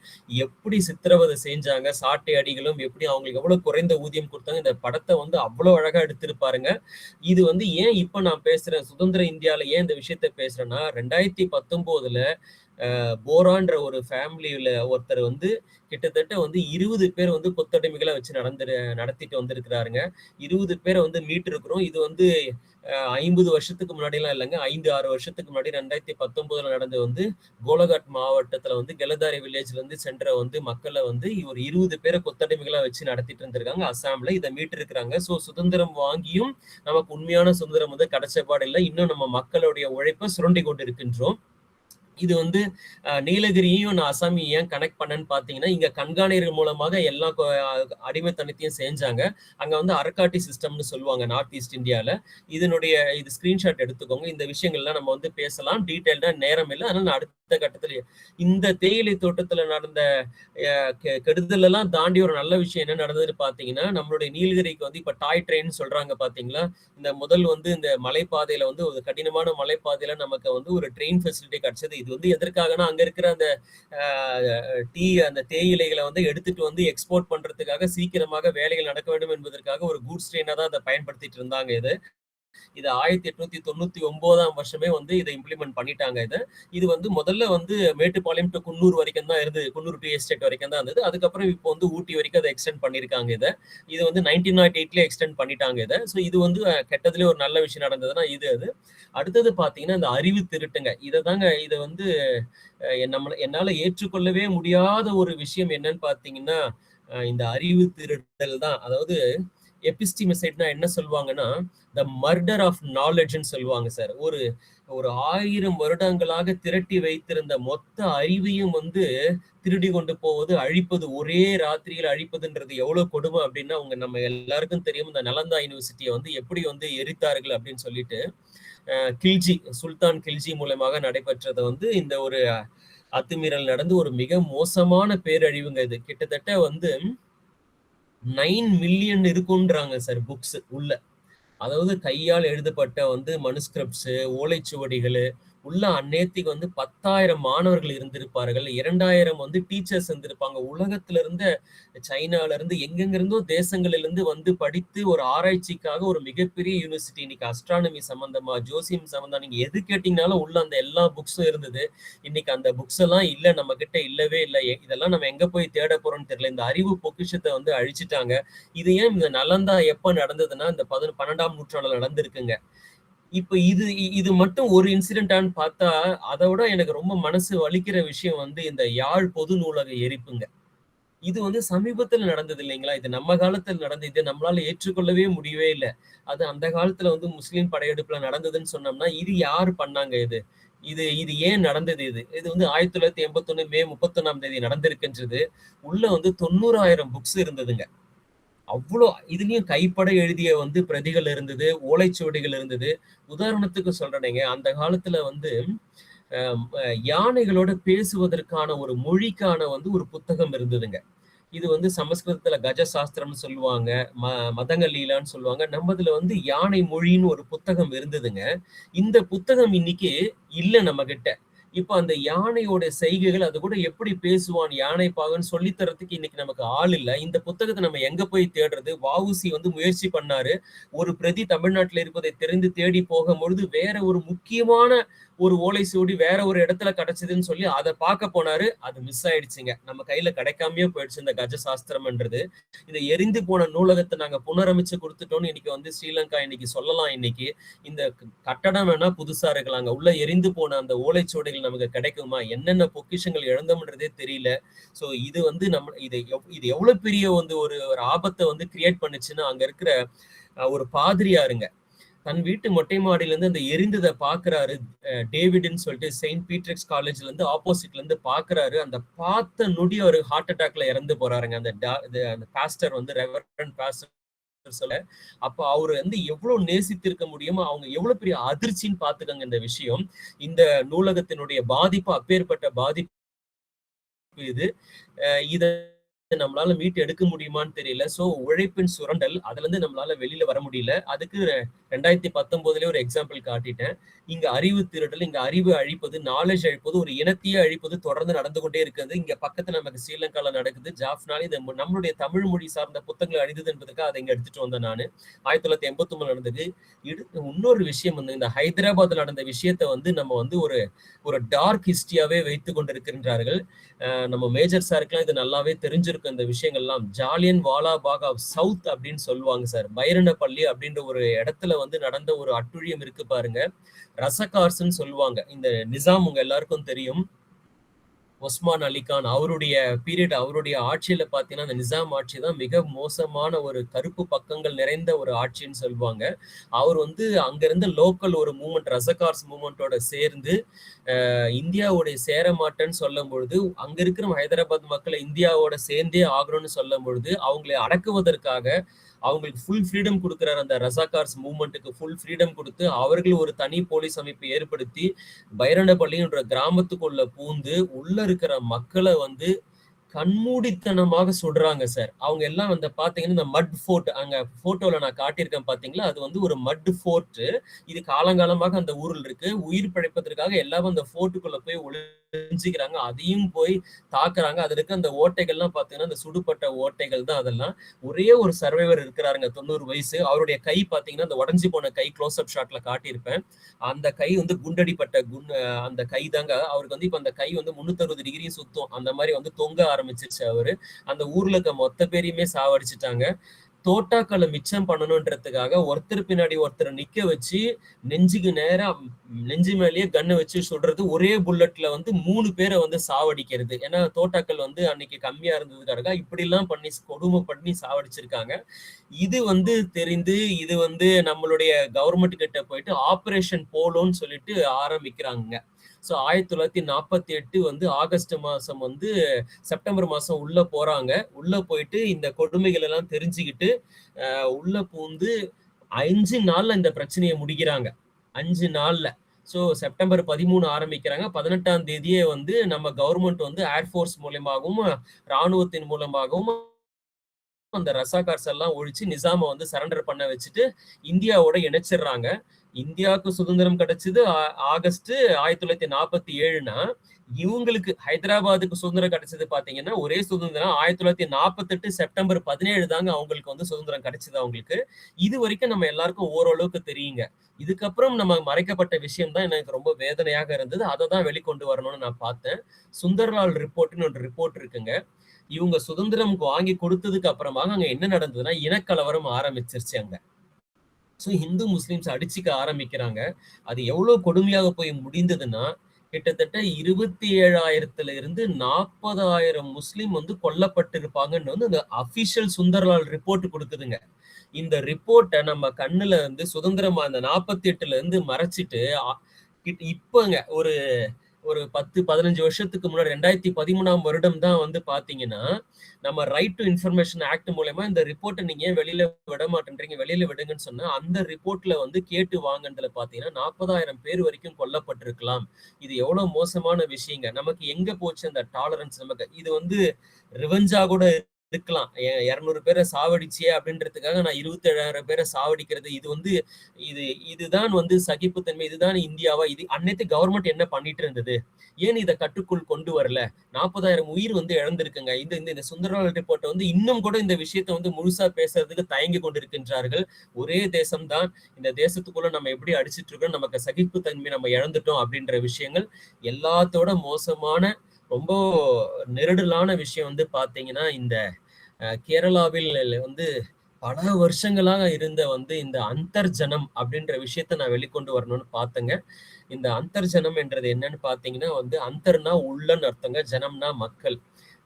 எப்படி சித்திரவதை செஞ்சாங்க, சாட்டை அடிகளும் எப்படி அவங்களுக்கு எவ்வளவு குறைந்த ஊதியம் கொடுத்தாங்க. இந்த படத்தை வந்து அவ்வளவு அழகா எடுத்திருப்பாருங்க. இது வந்து ஏன் இப்ப நான் பேசுறேன், சுதந்திர இந்தியால ஏன் இந்த விஷயத்த பேசுறேன்னா 2019ல போரான்ற ஒரு ஃபேமிலியில ஒருத்தர் வந்து கிட்டத்தட்ட வந்து 20 பேர் வந்து கொத்தடிமைகளை வச்சு நடத்திட்டு வந்திருக்கிறாருங்க. 20 பேரை வந்து மீட்டு இருக்கிறோம். இது வந்து 50 வருஷத்துக்கு முன்னாடி எல்லாம் இல்லைங்க. 5-6 வருஷத்துக்கு முன்னாடி 2019ல நடந்து வந்து கோலகாட் மாவட்டத்துல வந்து கெலதாரி வில்லேஜ்ல இருந்து சென்ற வந்து மக்களை வந்து ஒரு 20 பேரை கொத்தடிமைகளா வச்சு நடத்திட்டு இருந்திருக்காங்க அசாம்ல. இதை மீட்டு இருக்கிறாங்க. சோ சுதந்திரம் வாங்கியும் நமக்கு உண்மையான சுதந்திரம் வந்து கிடைச்சபாடு இல்லை. இன்னும் நம்ம மக்களுடைய உழைப்பை சுரண்டி கொண்டு இருக்கின்றோம். இது வந்து நீலகிரியும் நான் அசாமையும் ஏன் கனெக்ட் பண்ணேன்னு பாத்தீங்கன்னா, இங்க கண்காணிகள் மூலமாக எல்லா அடிமைத்தனத்தையும் செஞ்சாங்க. அங்க வந்து அரக்காட்டி சிஸ்டம்னு சொல்லுவாங்க நார்த் ஈஸ்ட் இந்தியால. இது ஸ்கிரீன்ஷாட் எடுத்துக்கோங்க. இந்த விஷயங்கள்லாம் நம்ம வந்து பேசலாம். டீடைல்டா நேரம் இல்லை. அதனால நான் அடுத்த கட்டத்துல இந்த தேயிலை தோட்டத்துல நடந்த கெடுதல் எல்லாம் தாண்டி ஒரு நல்ல விஷயம் என்ன நடந்ததுன்னு பாத்தீங்கன்னா, நம்மளுடைய நீலகிரிக்கு வந்து இப்ப டாய் ட்ரெயின் சொல்றாங்க பாத்தீங்களா. இந்த முதல் வந்து இந்த மலைப்பாதையில வந்து ஒரு கடினமான மலைப்பாதையில நமக்கு வந்து ஒரு ட்ரெயின் ஃபெசிலிட்டி கிடைச்சது. இது வந்து எதற்காகனா அங்க இருக்கிற அந்த அந்த தேயிலைகளை வந்து எடுத்துட்டு வந்து எக்ஸ்போர்ட் பண்றதுக்காக சீக்கிரமாக வேலைகள் நடக்க வேண்டும் என்பதற்காக ஒரு கூட்ஸ் ட்ரெயினா தான் அதை பயன்படுத்திட்டு இருந்தாங்க. இது 1899ஆம் வருஷமே வந்து இதை இம்ப்ளிமெண்ட் பண்ணிட்டாங்க. இது வந்து முதல்ல வந்து மேட்டுப்பாளையம் டு குன்னூர் வரைக்கும் தான் இருந்தது. குன்னூர் டி எஸ்டேட் வரைக்கும் தான் இருந்தது. அதுக்கப்புறம் இப்போ வந்து ஊட்டி வரைக்கும் அதை எக்ஸ்டெண்ட் பண்ணிருக்காங்க. இது வந்து 1908ல எக்ஸ்டெண்ட் பண்ணிட்டாங்க. ஸோ இது வந்து கெட்டதுல ஒரு நல்ல விஷயம் நடந்ததுன்னா அது அடுத்தது பாத்தீங்கன்னா இந்த அறிவு திருட்டுங்க. இதை வந்து என்னால ஏற்றுக்கொள்ளவே முடியாத ஒரு விஷயம் என்னன்னு பாத்தீங்கன்னா இந்த அறிவு திருடல் தான். அதாவது எபிஸ்டிமிசைட்னா என்ன சொல்லுவாங்கன்னா த மர்டர் ஆஃப் நாலேஜ்னு சொல்லுவாங்க சார். ஒரு 1000 வருடங்களாக திரட்டி வைத்திருந்த மொத்த அறிவையும் வந்து திருடி கொண்டு போவது, அழிப்பது, ஒரே ராத்திரியில் அழிப்பதுன்றது எவ்வளவு கொடுமை அப்படின்னா நம்ம எல்லாருக்கும் தெரியும். இந்த நலந்தா யூனிவர்சிட்டியை வந்து எப்படி வந்து எரித்தார்கள் அப்படின்னு சொல்லிட்டு சுல்தான் கில்ஜி மூலமாக நடைபெற்றதை வந்து இந்த ஒரு அத்துமீறல் நடந்து ஒரு மிக மோசமான பேரழிவுங்க. இது கிட்டத்தட்ட வந்து 9 மில்லியன் இருக்குன்றாங்க சார் புக்ஸ் உள்ள. அதாவது கையால் எழுதப்பட்ட வந்து மனுஸ்கிரிப்ட்ஸ், ஓலைச்சுவடிகள் உள்ள அந்நேரத்துக்கு வந்து 10,000 மாணவர்கள் இருந்திருப்பார்கள். 2000 வந்து டீச்சர்ஸ் இருந்திருப்பாங்க. உலகத்துல இருந்து சைனால இருந்து எங்கெங்க இருந்தோ தேசங்கள்ல இருந்து வந்து படித்து ஒரு ஆராய்ச்சிக்காக ஒரு மிகப்பெரிய யூனிவர்சிட்டி. இன்னைக்கு அஸ்ட்ரானமி சம்பந்தமா, ஜோசியம் சம்பந்தம் நீங்க எது கேட்டீங்கனாலும் உள்ள அந்த எல்லா புக்ஸும் இருந்தது. இன்னைக்கு அந்த புக்ஸ் எல்லாம் இல்ல, நம்ம கிட்ட இல்லவே இல்லை. இதெல்லாம் நம்ம எங்க போய் தேட போறோம்னு தெரியல. இந்த அறிவு பொக்கிஷத்தை வந்து அழிச்சிட்டாங்க. இது ஏன் இந்த நலந்தா எப்ப நடந்ததுன்னா இந்த 12ஆம் நூற்றாண்டுல நடந்திருக்குங்க. இப்ப இது மட்டும் ஒரு இன்சிடென்டான்னு பார்த்தா அதை விட எனக்கு ரொம்ப மனசு வலிக்கிற விஷயம் வந்து இந்த யாழ் பொது நூலக எரிப்புங்க. இது வந்து சமீபத்துல நடந்தது இல்லைங்களா. இது நம்ம காலத்துல நடந்தது. நம்மளால ஏற்றுக்கொள்ளவே முடியவே இல்லை. அது அந்த காலத்துல வந்து முஸ்லிம் படையெடுப்புல நடந்ததுன்னு சொன்னோம்னா இது யாரு பண்ணாங்க? இது ஏன் நடந்தது? இது வந்து 1981 மே 31ஆம் தேதி நடந்திருக்கின்றது. உள்ள வந்து 90,000 புக்ஸ் இருந்ததுங்க. அவ்வளோ இதுலயும் கைப்பட எழுதிய வந்து பிரதிகள் இருந்தது, ஓலைச்சுவடிகள் இருந்தது. உதாரணத்துக்கு சொல்றேனேங்க, அந்த காலத்துல வந்து யானைகளோட பேசுவதற்கான ஒரு மொழிக்கான வந்து ஒரு புத்தகம் இருந்ததுங்க. இது வந்து சமஸ்கிருதத்துல கஜ சாஸ்திரம்னு சொல்லுவாங்க, மதங்க லீலான்னு சொல்லுவாங்க. நம்மதுல வந்து யானை மொழின்னு ஒரு புத்தகம் இருந்ததுங்க. இந்த புத்தகம் இன்னைக்கு இல்ல நம்மகிட்ட. இப்ப அந்த யானையோட செய்கைகள் அது கூட எப்படி பேசுவான் யானை பாகன்னு சொல்லி தரதுக்கு இன்னைக்கு நமக்கு ஆள் இல்ல. இந்த புத்தகத்தை நம்ம எங்க போய் தேடுறது? வ.உ.சி வந்து முயற்சி பண்ணாரு. ஒரு பிரதி தமிழ்நாட்டுல இருப்பதை தெரிந்து தேடி போகும்பொழுது வேற ஒரு முக்கியமான ஒரு ஓலை சுவடி வேற ஒரு இடத்துல கிடைச்சதுன்னு சொல்லி அதை பார்க்க போனாரு. அது மிஸ் ஆயிடுச்சுங்க. நம்ம கையில கிடைக்காமயே போயிடுச்சு இந்த கஜ சாஸ்திரம்ன்றது. இதை எரிந்து போன நூலகத்தை நாங்க புனரமைச்சு கொடுத்துட்டோம்னு இன்னைக்கு வந்து ஸ்ரீலங்கா இன்னைக்கு சொல்லலாம். இன்னைக்கு இந்த கட்டடம் வேணா புதுசா இருக்கலாங்க. உள்ள எரிந்து போன அந்த ஓலைச்சுவடிகள் நமக்கு கிடைக்குமா? என்னென்ன பொக்கிஷங்கள் இழந்தோம்ன்றதே தெரியல. சோ இது வந்து நம்ம இது எவ்வளவு பெரிய வந்து ஒரு ஒரு ஆபத்தை வந்து கிரியேட் பண்ணுச்சுன்னா, அங்க இருக்கிற ஒரு பாதிரியாருங்க தன் வீட்டு மொட்டை மாடியில இருந்து அந்த எரிந்ததை பாக்குறாரு. டேவிட்ன்னு சொல்லிட்டு செயின்ட் பீட்ரிக்ஸ் காலேஜ்ல இருந்து ஆப்போசிட்ல இருந்து பாக்குறாரு. அந்த பார்த்த நொடி ஒரு ஹார்ட் அட்டாக்ல இறந்து போறாருங்க. அந்த பாஸ்டர் வந்து ரெவரண்ட் பாஸ்டர் சொல்ல. அப்ப அவரு வந்து எவ்வளவு நேசித்திருக்க முடியுமோ, அவங்க எவ்வளவு பெரிய அதிர்ச்சின்னு பாத்துக்கங்க இந்த விஷயம். இந்த நூலகத்தினுடைய பாதிப்பு அப்பேற்பட்ட பாதிப்பு இது. இத நம்மளால மீட்டு எடுக்க முடியுமான்னு தெரியல. சோ உழைப்பின் சுரண்டல், அதுல இருந்து நம்மளால வெளியில வர முடியல. அதுக்கு 2019 ஒரு எக்ஸாம்பிள் காட்டிட்டேன். இங்க அறிவு திருடல், இங்க அறிவு அழிப்பது, நாலேஜ் அழிப்பது, ஒரு இனத்தையே அழிப்பது தொடர்ந்து நடந்து கொண்டே இருக்கிறது. இங்க பக்கத்துல நமக்கு ஸ்ரீலங்கால நடக்குது. ஜாஃப்னால இந்த நம்மளுடைய தமிழ் மொழி சார்ந்த புத்தகங்கள் அழிந்தது என்பதற்காக அதை இங்க எடுத்துட்டு வந்தேன் நானு. 1989 நடந்தது. இன்னொரு விஷயம் வந்து இந்த ஹைதராபாத்ல நடந்த விஷயத்த வந்து நம்ம வந்து ஒரு டார்க் ஹிஸ்டரியாவே வைத்துக் கொண்டிருக்கின்றார்கள். நம்ம மேஜர் சாருக்குலாம் இது நல்லாவே தெரிஞ்சிருக்கும் இந்த விஷயங்கள்லாம். ஜாலியன் வாலாபாக் ஆஃப் சவுத் அப்படின்னு சொல்லுவாங்க சார். பைரனப்பள்ளி அப்படின்ற ஒரு இடத்துல வந்து நடந்த ஒரு அட்டுழியம் இருக்கு பாருங்க. ரசகார்ஸ்ன்னு சொல்லுவாங்க. இந்த நிசாம் உங்க எல்லாருக்கும் தெரியும். ஒஸ்மான் அலிகான் அவருடைய பீரியட், அவருடைய ஆட்சியில பாத்தீங்கன்னா அந்த நிசாம் ஆட்சி தான் மிக மோசமான ஒரு கருப்பு பக்கங்கள் நிறைந்த ஒரு ஆட்சின்னு சொல்லுவாங்க. அவர் வந்து அங்க இருந்த லோக்கல் ஒரு மூவ்மெண்ட் ரசகார்ஸ் மூவ்மெண்டோட சேர்ந்து இந்தியாவோட சேர மாட்டேன்னு சொல்லும் பொழுது, அங்க இருக்கிற ஹைதராபாத் மக்களை இந்தியாவோட சேர்ந்தே ஆகணும்னு சொல்லும் பொழுது அவங்களை அடக்குவதற்காக அவங்களுக்கு ஃபுல் ஃப்ரீடம் கொடுக்குறாரு. அந்த ரசாகார்ஸ் மூவ்மெண்ட்டுக்கு ஃபுல் ஃப்ரீடம் கொடுத்து அவர்கள் ஒரு தனி போலீஸ் அமைப்பை ஏற்படுத்தி பைரண்டப்பள்ளின்ற கிராமத்துக்குள்ள பூந்து உள்ள இருக்கிற மக்களை வந்து கண்மூடித்தனமாக சுடுறாங்க சார். அவங்க எல்லாம் வந்து பாத்தீங்கன்னா இந்த மட் ஃபோர்ட், அங்க போட்டோல நான் காட்டியிருக்கேன் பாத்தீங்களா, அது வந்து ஒரு மட் ஃபோர்ட். இது காலங்காலமாக அந்த ஊரில் இருக்கு. உயிர் பிழைப்பதற்காக எல்லாரும் அந்த ஃபோர்ட்டுக்குள்ள போய் ஒளிஞ்சுக்கிறாங்க. அதையும் போய் தாக்குறாங்க. அது இருக்க அந்த ஓட்டைகள்லாம் பாத்தீங்கன்னா அந்த சுடுபட்ட ஓட்டைகள் தான் அதெல்லாம். ஒரே ஒரு சர்வைவர் இருக்கிறாருங்க, 90 வயசு. அவருடைய கை பாத்தீங்கன்னா அந்த உடஞ்சி போன கை க்ளோஸ் அப் ஷாட்ல காட்டியிருப்பேன். அந்த கை வந்து குண்டடிப்பட்ட அந்த கை தாங்க. அவருக்கு வந்து இப்ப அந்த கை வந்து 360 டிகிரி சுத்தும். அந்த மாதிரி வந்து தொங்க ஆரம்பிச்சிருச்சு அவரு. அந்த ஊர்ல இருக்க மொத்த பேரையுமே சாவடிச்சுட்டாங்க. தோட்டாக்களை மிச்சம் பண்ணணும்ன்றதுக்காக ஒருத்தர் பின்னாடி ஒருத்தர் நிக்க வச்சு நெஞ்சுக்கு நேரா நெஞ்சு மேலேயே கண்ணை வச்சு சுடுறது. ஒரே புல்லட்ல வந்து 3 பேரை வந்து சாவடிக்கிறது. ஏன்னா தோட்டாக்கள் வந்து அன்னைக்கு கம்மியா இருந்ததுக்காக இப்படி எல்லாம் பண்ணி கொடுமை பண்ணி சாவடிச்சிருக்காங்க. இது வந்து தெரிந்து இது வந்து நம்மளுடைய கவர்மெண்ட் கிட்ட போயிட்டு ஆபரேஷன் போலோன்னு சொல்லிட்டு ஆரம்பிக்கிறாங்க. ஸோ 1948 வந்து ஆகஸ்ட் மாசம் வந்து செப்டம்பர் மாசம் உள்ள போறாங்க. உள்ள போயிட்டு இந்த கொடுமைகள் எல்லாம் தெரிஞ்சுக்கிட்டு உள்ள பூந்து 5 நாள்ல இந்த பிரச்சனையை முடிக்கிறாங்க. 5 நாள்ல. ஸோ செப்டம்பர் 13 ஆரம்பிக்கிறாங்க. 18ஆம் தேதியே வந்து நம்ம கவர்மெண்ட் வந்து ஏர்ஃபோர்ஸ் மூலமாகவும் ராணுவத்தின் மூலமாகவும் அந்த ரசாகார்ஸ் எல்லாம் ஒழிச்சு நிசாம வந்து சரண்டர் பண்ண வச்சுட்டு இந்தியாவோட இணைச்சிடுறாங்க. இந்தியாவுக்கு சுதந்திரம் கிடைச்சது ஆகஸ்ட் 1947னா, இவங்களுக்கு ஹைதராபாத்துக்கு சுதந்திரம் கிடைச்சது பாத்தீங்கன்னா ஒரே சுதந்திரம் 1948 செப்டம்பர் 17 தாங்க அவங்களுக்கு வந்து சுதந்திரம் கிடைச்சது அவங்களுக்கு. இது வரைக்கும் நம்ம எல்லாருக்கும் ஓரளவுக்கு தெரியுங்க. இதுக்கப்புறம் நம்ம மறைக்கப்பட்ட விஷயம் தான் எனக்கு ரொம்ப வேதனையாக இருந்தது. அதை தான் வெளிக்கொண்டு வரணும்னு நான் பார்த்தேன். சுந்தர்லால் ரிப்போர்ட்னு ஒரு ரிப்போர்ட் இருக்குங்க. இவங்க சுதந்திரம் வாங்கி கொடுத்ததுக்கு அப்புறமா அங்க என்ன நடந்ததுன்னா இனக்கலவரம் ஆரம்பிச்சிருச்சு அங்க. ஸோ இந்து முஸ்லிம்ஸ் அடிச்சுக்க ஆரம்பிக்கிறாங்க. அது எவ்வளவு கொடுமையாக போய் முடிந்ததுன்னா கிட்டத்தட்ட 27,000 இருந்து 40,000 முஸ்லிம் வந்து கொல்லப்பட்டிருப்பாங்கன்னு வந்து அந்த அபிஷியல் சுந்தர்லால் ரிப்போர்ட் கொடுக்குதுங்க. இந்த ரிப்போர்ட்டை நம்ம கண்ணுல இருந்து சுதந்திரமா அந்த 48ல இருந்து மறைச்சிட்டு இப்பங்க ஒரு ஒரு 10-15 வருஷத்துக்கு முன்னாடி 2013ஆம் வருடம் தான் வந்து பாத்தீங்கன்னா நம்ம ரைட் டு இன்ஃபர்மேஷன் ஆக்ட் மூலமா இந்த ரிப்போர்ட்டை நீங்க ஏன் வெளியில விட மாட்டேன்றீங்க, வெளியில விடுங்கன்னு சொன்னா அந்த ரிப்போர்ட்ல வந்து கேட்டு வாங்கினதுல பாத்தீங்கன்னா 40,000 பேர் வரைக்கும் கொல்லப்பட்டிருக்கலாம். இது எவ்வளவு மோசமான விஷயங்க. நமக்கு எங்க போச்சு அந்த டாலரன்ஸ்? நமக்கு இது வந்து ரிவெஞ்சா கூட இருக்கலாம். 200 பேரை சாவடிச்சியே அப்படின்றதுக்காக நான் 27,000 பேரை சாவடிக்கிறது, இதுதான் வந்து சகிப்புத்தன்மை, இதுதான் இந்தியாவா? இது அன்னைக்கு கவர்மெண்ட் என்ன பண்ணிட்டு இருந்தது? ஏன் இத கட்டுக்குள் கொண்டு வரல? 40,000 உயிர் வந்து இழந்திருக்குங்க. இந்த இந்த சுந்தரலால் ரிப்போர்ட் வந்து இன்னும் கூட இந்த விஷயத்த வந்து முழுசா பேசுறதுக்கு தயங்கி கொண்டிருக்கின்றார்கள். ஒரே தேசம் தான். இந்த தேசத்துக்குள்ள நம்ம எப்படி அடிச்சிட்டு இருக்கோம், நமக்கு சகிப்புத்தன்மை நம்ம இழந்துட்டோம் அப்படின்ற விஷயங்கள் எல்லாத்தோட மோசமான ரொம்ப நெருடலான விஷயம் வந்து பாத்தீங்கன்னா, இந்த கேரளாவில் வந்து பல வருஷங்களாக இருந்த வந்து இந்த அந்தர்ஜனம் அப்படின்ற விஷயத்த நான் வெளிக்கொண்டு வரணும்னு பார்த்தேங்க. இந்த அந்தர்ஜனம் என்றது என்னன்னு பார்த்தீங்கன்னா வந்து, அந்தர்னா உள்ளன்னு அர்த்தங்க, ஜனம்னா மக்கள்.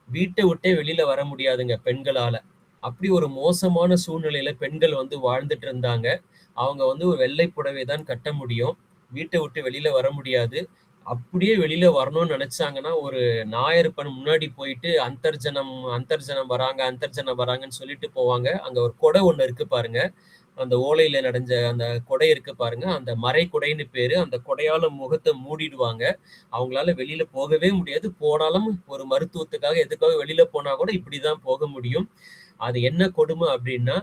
வீட்டை விட்டே வெளியில வர முடியாதுங்க பெண்களால. அப்படி ஒரு மோசமான சூழ்நிலையில பெண்கள் வந்து வாழ்ந்துட்டு இருந்தாங்க. அவங்க வந்து ஒரு வெள்ளை புடவை தான் கட்ட முடியும். வீட்டை விட்டு வெளியில வர முடியாது. அப்படியே வெளியில வரணும்னு நினைச்சாங்கன்னா, ஒரு ஞாயிறு முன்னாடி போயிட்டு அந்தர்ஜனம் அந்தர்ஜனம் வராங்க, அந்தர்ஜனம் வராங்கன்னு சொல்லிட்டு போவாங்க. அங்க ஒரு கொடை ஒண்ணு இருக்கு பாருங்க. அந்த ஓலையில நடைஞ்ச அந்த கொடை இருக்கு பாருங்க. அந்த மறைக்குடைன்னு பேரு. அந்த கொடையால முகத்த மூடிடுவாங்க. அவங்களால வெளியில போகவே முடியாது. போனாலும் ஒரு மருத்துவத்துக்காக, எதுக்காக வெளியில போனா கூட இப்படிதான் போக முடியும். அது என்ன கொடுமை அப்படின்னா,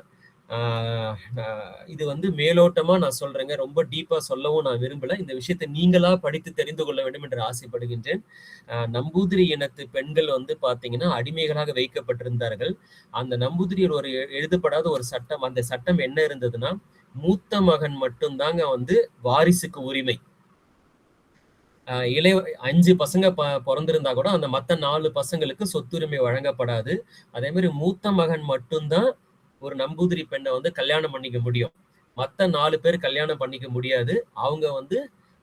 இது வந்து மேலோட்டமா நான் சொல்றேங்க. ரொம்ப டீப்பா சொல்லவும் நான் விரும்பல. இந்த விஷயத்தை நீங்களா படித்து தெரிந்து கொள்ள வேண்டும் என்று ஆசைப்படுகின்றேன். நம்பூதிரி இனத்து பெண்கள் வந்து பாத்தீங்கன்னா அடிமைகளாக வைக்கப்பட்டிருந்தார்கள். அந்த நம்பூதிரியில் ஒரு எழுதப்படாத ஒரு சட்டம், அந்த சட்டம் என்ன இருந்ததுன்னா, மூத்த மகன் மட்டும் தாங்க வந்து வாரிசுக்கு உரிமை. இளைய 5 பசங்க பொறந்திருந்தா கூட அந்த மத்த 4 பசங்களுக்கு சொத்துரிமை வழங்கப்படாது. அதே மாதிரி மூத்த மகன் மட்டும்தான் ஒரு நம்பூதிரி பெண்ணை வந்து கல்யாணம் பண்ணிக்க முடியும். மத்த 4 பேர் கல்யாணம் பண்ணிக்க முடியாது. அவங்க வந்து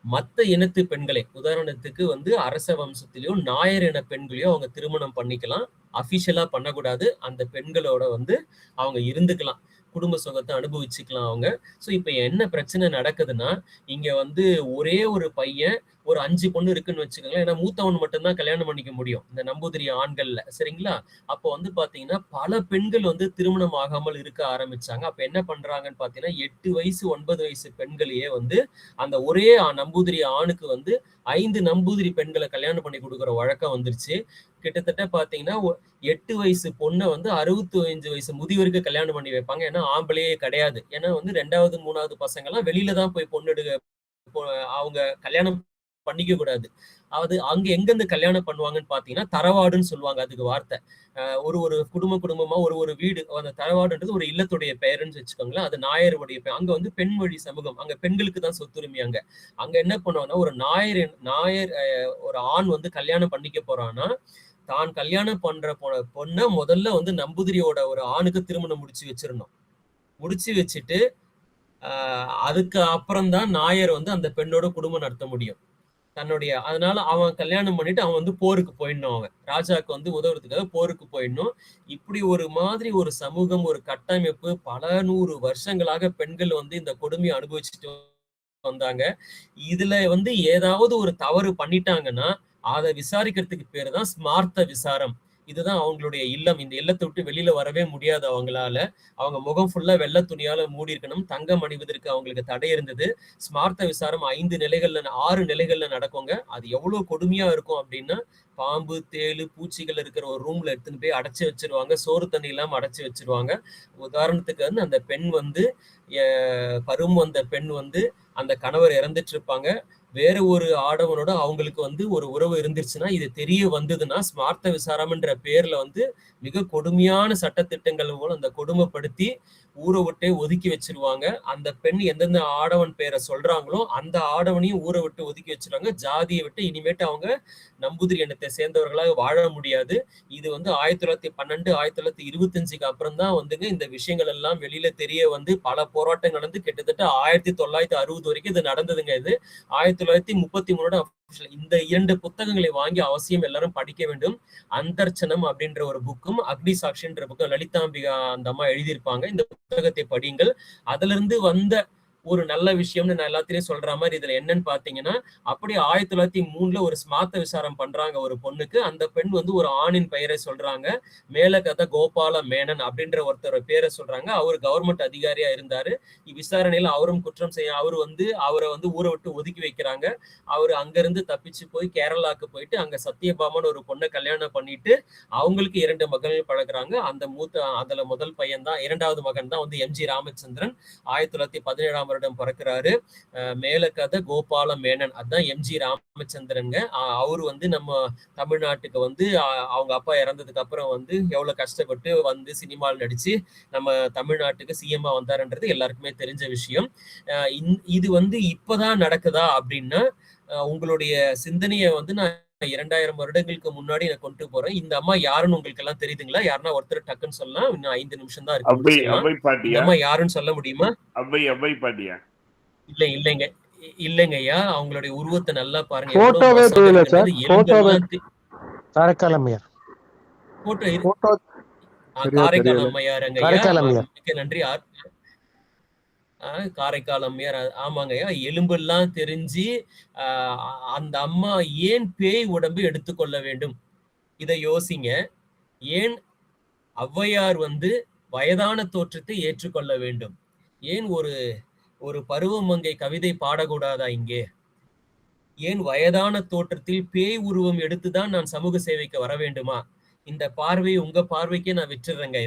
மத்த இனத்து பெண்களை, உதாரணத்துக்கு வந்து அரச வம்சத்திலயோ நாயர் இன பெண்களையோ அவங்க திருமணம் பண்ணிக்கலாம். அபிஷியலா பண்ணக்கூடாது. அந்த பெண்களோட வந்து அவங்க இருந்துக்கலாம். குடும்ப சுகத்தை அனுபவிச்சுக்கலாம் அவங்க. சோ இப்ப என்ன பிரச்சனை நடக்குதுன்னா, இங்க வந்து ஒரே ஒரு பையன், ஒரு 5 பொண்ணு இருக்குன்னு வச்சுக்கோங்களேன். ஏன்னா மூத்தவன் மட்டும் தான் கல்யாணம் பண்ணிக்க முடியும். இந்த நம்பூதிரி ஆண்கள்ல. சரிங்களா? அப்போ வந்து பாத்தீங்கன்னா, பல பெண்கள் வந்து திருமணம் ஆகாமல் இருக்க ஆரம்பிச்சாங்க. அப்ப என்ன பண்றாங்கன்னு பாத்தீங்கன்னா, 8 வயசு, 9 வயசு பெண்களையே வந்து அந்த ஒரே நம்பூதிரி ஆணுக்கு வந்து 5 நம்பூதிரி பெண்களை கல்யாணம் பண்ணி கொடுக்குற வழக்கம் வந்துருச்சு. கிட்டத்தட்ட பாத்தீங்கன்னா 8 வயசு பொண்ணை வந்து 65 வயசு முதியவருக்கு கல்யாணம் பண்ணி வைப்பாங்க. ஏன்னா ஆம்பளையே கிடையாது. ஏன்னா வந்து 2வது 3வது பசங்க எல்லாம் வெளியில தான் போய் பொண்ணு அவங்க கல்யாணம் பண்ணிக்க கூடாது. அது அங்க எங்கிருந்து கல்யாணம் பண்ணுவாங்கன்னு பாத்தீங்கன்னா, தரவாடுன்னு சொல்லுவாங்க அதுக்கு வார்த்தை. ஒரு ஒரு குடும்பமா ஒரு ஒரு வீடு, அந்த தரவாடுன்றது ஒரு இல்லத்துடைய பெயர்ன்னு வச்சுக்கோங்களேன். அது நாயருடைய பெயர். அங்க வந்து பெண் வழி சமூகம். அங்க பெண்களுக்கு தான் சொத்துரிமை அங்க. அங்க என்ன பண்ணுவாங்கன்னா, ஒரு நாயர் ஒரு ஆண் வந்து கல்யாணம் பண்ணிக்க போறான்னா, தான் கல்யாணம் பண்ற பொண்ண முதல்ல வந்து நம்பூதிரியோட ஒரு ஆணுக்கு திருமணம் முடிச்சு வச்சிரணும். முடிச்சு வச்சுட்டு, அதுக்கு அப்புறம் தான் நாயர் வந்து அந்த பெண்ணோட குடும்பம் நடத்த முடியும். அதனால அவன் கல்யாணம் பண்ணிட்டு அவன் வந்து போருக்கு போயிடணும் அவன். ராஜாக்கு வந்து உதவுறதுக்காக போருக்கு போயிடணும். இப்படி ஒரு மாதிரி ஒரு சமூகம், ஒரு கட்டமைப்பு பல 100 வருஷங்களாக பெண்கள் வந்து இந்த கொடுமையை அனுபவிச்சுட்டு வந்தாங்க. இதுல வந்து ஏதாவது ஒரு தவறு பண்ணிட்டாங்கன்னா, அதை விசாரிக்கிறதுக்கு பேரு தான் ஸ்மார்த்த விசாரம். இதுதான் அவங்களுடைய இல்லம். இந்த இல்லத்தை விட்டு வெளியில வரவே முடியாது அவங்களால. அவங்க முகம் ஃபுல்லா வெள்ளை துணியால மூடி இருக்கணும். தங்கம் அணிவதற்கு அவங்களுக்கு தடை இருந்தது. ஸ்மார்த்த விசாரம் 5 நிலைகள்ல 6 நிலைகள்ல நடக்குங்க. அது எவ்வளவு கொடுமையா இருக்கும் அப்படின்னா, பாம்பு, தேளு, பூச்சிகள் இருக்கிற ஒரு ரூம்ல எடுத்துன்னு போய் அடைச்சு வச்சிருவாங்க. சோறு தண்ணி இல்லாம அடைச்சு வச்சிருவாங்க. உதாரணத்துக்கு வந்து அந்த பெண் வந்து பருவம் வந்த பெண் வந்து அந்த கணவர் இறந்துட்டு இருப்பாங்க. வேற ஒரு ஆடவனோட அவங்களுக்கு வந்து ஒரு உறவு இருந்துருச்சுன்னா, இது தெரிய வந்ததுன்னா, ஸ்மார்த்த விசாரம்ன்ற பேர்ல வந்து மிக கொடுமையான சட்டதிட்டங்கள் போல அந்த கொடுமைப்படுத்தி ஊர விட்டே ஒதுக்கி வச்சிருவாங்க. அந்த பெண் எந்தெந்த ஆடவன் பேரை சொல்றாங்களோ, அந்த ஆடவனையும் ஊர விட்டு ஒதுக்கி வச்சிருவாங்க. ஜாதியை விட்டு இனிமேட்டு அவங்க நம்பூதிரி இனத்தை சேர்ந்தவர்களாக வாழ முடியாது. இது வந்து 1912, 1925க்கு அப்புறம் தான் வந்துங்க இந்த விஷயங்கள் எல்லாம் வெளியில தெரிய வந்து பல போராட்டங்கள் நடந்து கிட்டத்தட்ட 1960 வரைக்கும் இது நடந்ததுங்க இது. 1933 இந்த 2 புத்தகங்களை வாங்கி அவசியம் எல்லாரும் படிக்க வேண்டும். அந்தர்ச்சனம் அப்படின்ற ஒரு புக்கும், அக்னி சாட்சின்ற புக்கும் லலிதாம்பிகா அந்த அம்மா எழுதியிருப்பாங்க. இந்த புத்தகத்தை படியுங்கள். அதுல இருந்து வந்த ஒரு நல்ல விஷயம்னு நான் எல்லாத்திலயும் சொல்ற மாதிரி இதுல என்னன்னு பாத்தீங்கன்னா, அப்படியே 1903ல ஒரு ஸ்மார்த்த விசாரம் பண்றாங்க ஒரு பொண்ணுக்கு. அந்த பெண் வந்து ஒரு ஆணின் பெயரை சொல்றாங்க. மேலகத கோபால மேனன் அப்படின்ற ஒருத்தர் பேரை சொல்றாங்க. அவர் கவர்மெண்ட் அதிகாரியா இருந்தாரு. விசாரணையில அவரும் குற்றம் செய்ய அவரை வந்து ஊரை விட்டு ஒதுக்கி வைக்கிறாங்க. அவரு அங்கிருந்து தப்பிச்சு போய் கேரளாக்கு போயிட்டு அங்க சத்யபாமன் ஒரு பொண்ணை கல்யாணம் பண்ணிட்டு அவங்களுக்கு 2 மகன்கள் பழகுறாங்க. அதுல முதல் பையன் தான், 2வது மகன் தான் வந்து எம்ஜி ராமச்சந்திரன். 1917ஆம் வருடம் பிறக்கிறாரு. மேலகத கோபால மேனன், அதுதான் எம்ஜி ராமச்சந்திரன்ங்க. அவரு வந்து நம்ம தமிழ்நாட்டுக்கு வந்து அவங்க அப்பா இறந்ததுக்கு அப்புறம் வந்து எவ்வளவு கஷ்டப்பட்டு வந்து சினிமாவில் நடிச்சு நம்ம தமிழ்நாட்டுக்கு சிஎம்மா வந்தாருன்றது எல்லாருக்குமே தெரிஞ்ச விஷயம். இது வந்து இப்பதான் நடக்குதா அப்படின்னா, உங்களுடைய சிந்தனையை வந்து நான் 2000 வருடங்களுக்கு முன்னாடி நான் கொண்டு போறேன். இந்த அம்மா யாருன்னு உங்களுக்கு எல்லாம் தெரியுதுங்களா? யாருன்னா ஒருத்தர் டக்குன்னு சொல்லலாம். இன்னும் 5 நிமிஷம் தான் இருக்கு, முடிச்சிடலாம். இந்த அம்மா யாருன்னு சொல்ல முடியுமா? அவ்வை பாட்டியா? இல்லைங்க இல்லைங்க ஐயா, அவங்களுடைய உருவத்தை நல்லா பாருங்க. போட்டோவே தெரியல சார். போட்டோவே காரைக்கால் அம்மையார். போட்டோ காரைக்கால் அம்மையாருங்க ஐயா. மிக்க நன்றி. காரைக்கால் அம்மையார், ஆமாங்க ஐயா. எலும்பெல்லாம் தெரிஞ்சு அந்த அம்மா ஏன் பேய் உடம்பு எடுத்துக்கொள்ள வேண்டும்? இதை யோசிங்க. ஏன் ஔவையார் வந்து வயதான தோற்றத்தை ஏற்றுக்கொள்ள வேண்டும்? ஏன் ஒரு பருவமங்கை கவிதை பாடக்கூடாதா இங்கே? ஏன் வயதான தோற்றத்தில் பேய் உருவம் எடுத்துதான் நான் சமூக சேவைக்கு வர வேண்டுமா? இந்த பார்வை உங்க பார்வைக்கே நான் விட்டுறேங்க.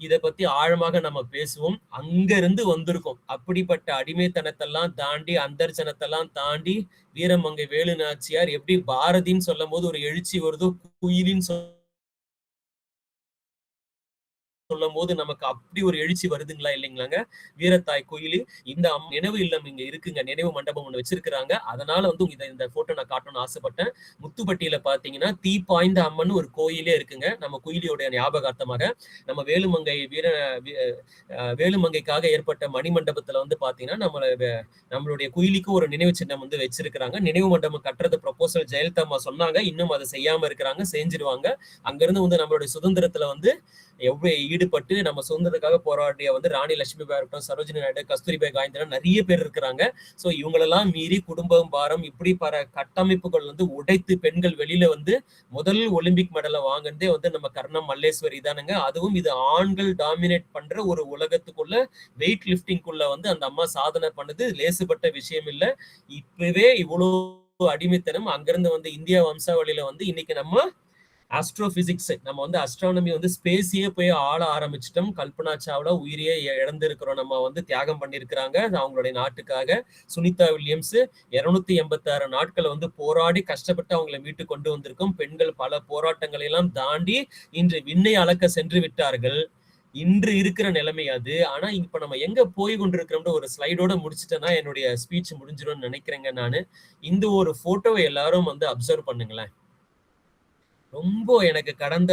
இதை பத்தி ஆழமாக நம்ம பேசுவோம். அங்க இருந்து வந்திருக்கோம். அப்படிப்பட்ட அடிமைத்தனத்தெல்லாம் தாண்டி, அந்தர்ஜனத்தெல்லாம் தாண்டி வீரமங்கை வேலு நாச்சியார் எப்படி பாரதின்னு சொல்லும் போது ஒரு எழுச்சி வருதோ, குயிலின்னு சொல்லும் போது நமக்கு அப்படி ஒரு எழுச்சி வருதுங்களா இல்லைங்களாங்க? வீரத்தாய் கோயில், இந்த நினைவு இல்லம் இங்க இருக்குங்க. நினைவு மண்டபம் ஒண்ணு வச்சிருக்கிறாங்க. அதனால வந்து இந்த போட்டோ நான் காட்டணும்னு ஆசைப்பட்டேன். முத்துப்பட்டியில பாத்தீங்கன்னா தீ பாய்ந்த அம்மன் ஒரு கோயிலே இருக்குங்க. நம்ம குயிலியோட ஞாபகார்த்தமாக நம்ம வேலுமங்கைக்காக ஏற்பட்ட மணிமண்டபத்துல வந்து பாத்தீங்கன்னா நம்மளுடைய குயிலிக்கு ஒரு நினைவு சின்னம் வந்து வச்சிருக்கிறாங்க. நினைவு மண்டபம் கட்டுறது ப்ரொபோசல் ஜெயலலிதா அம்மா சொன்னாங்க. இன்னும் அதை செய்யாம இருக்கிறாங்க. செஞ்சிருவாங்க. அங்கிருந்து வந்து நம்மளுடைய சுதந்திரத்துல வந்து எவ்வளவு ஈடுபட்டு நம்ம சுதந்திரத்துக்காக போராடிய வந்து ராணி லட்சுமி பாய் இருக்கட்டும், சரோஜினி நாயுடு, கஸ்தூரிபாய் காந்திரன் நிறைய பேர் இருக்கிறாங்க. சோ இவங்களெல்லாம் மீறி குடும்பம், பாரம், இப்படி பல கட்டமைப்புகள் வந்து உடைத்து பெண்கள் வெளியில வந்து முதல் ஒலிம்பிக் மெடலை வாங்கினதே வந்து நம்ம கர்ணம் மல்லேஸ்வரி தானுங்க. அதுவும் இது ஆண்கள் டாமினேட் பண்ற ஒரு உலகத்துக்குள்ள வெயிட் லிப்டிங்குள்ள வந்து அந்த அம்மா சாதனை பண்ணுது. லேசுபட்ட விஷயம் இல்ல. இப்பவே இவ்வளவு அடிமைத்தனம். அங்கிருந்து வந்து இந்தியா வம்சாவளியில வந்து இன்னைக்கு நம்ம ஆஸ்ட்ரோபிசிக்ஸ், நம்ம வந்து அஸ்ட்ரானமி வந்து ஸ்பேஸையே போய் ஆள ஆரம்பிச்சிட்டோம். கல்பனா சாவ்லா உயிரையே இழந்திருக்கிறோம். நம்ம வந்து தியாகம் பண்ணியிருக்கிறாங்க அவங்களுடைய நாட்டுக்காக. சுனிதா வில்லியம்ஸ் 286 நாட்களை வந்து போராடி கஷ்டப்பட்டு அவங்களை மீட்டு கொண்டு வந்திருக்கோம். பெண்கள் பல போராட்டங்களை எல்லாம் தாண்டி இன்று விண்ணை அளக்க சென்று விட்டார்கள். இன்று இருக்கிற நிலைமை அது. ஆனா இப்ப நம்ம எங்க போய் கொண்டிருக்கிறோம்ன்ற ஒரு ஸ்லைடோட முடிச்சுட்டேன்னா என்னுடைய ஸ்பீச் முடிஞ்சிடும்னு நினைக்கிறேங்க நானு. இந்த ஒரு போட்டோவை எல்லாரும் வந்து அப்சர்வ் பண்ணுங்களேன். ரொம்ப எனக்கு கடந்த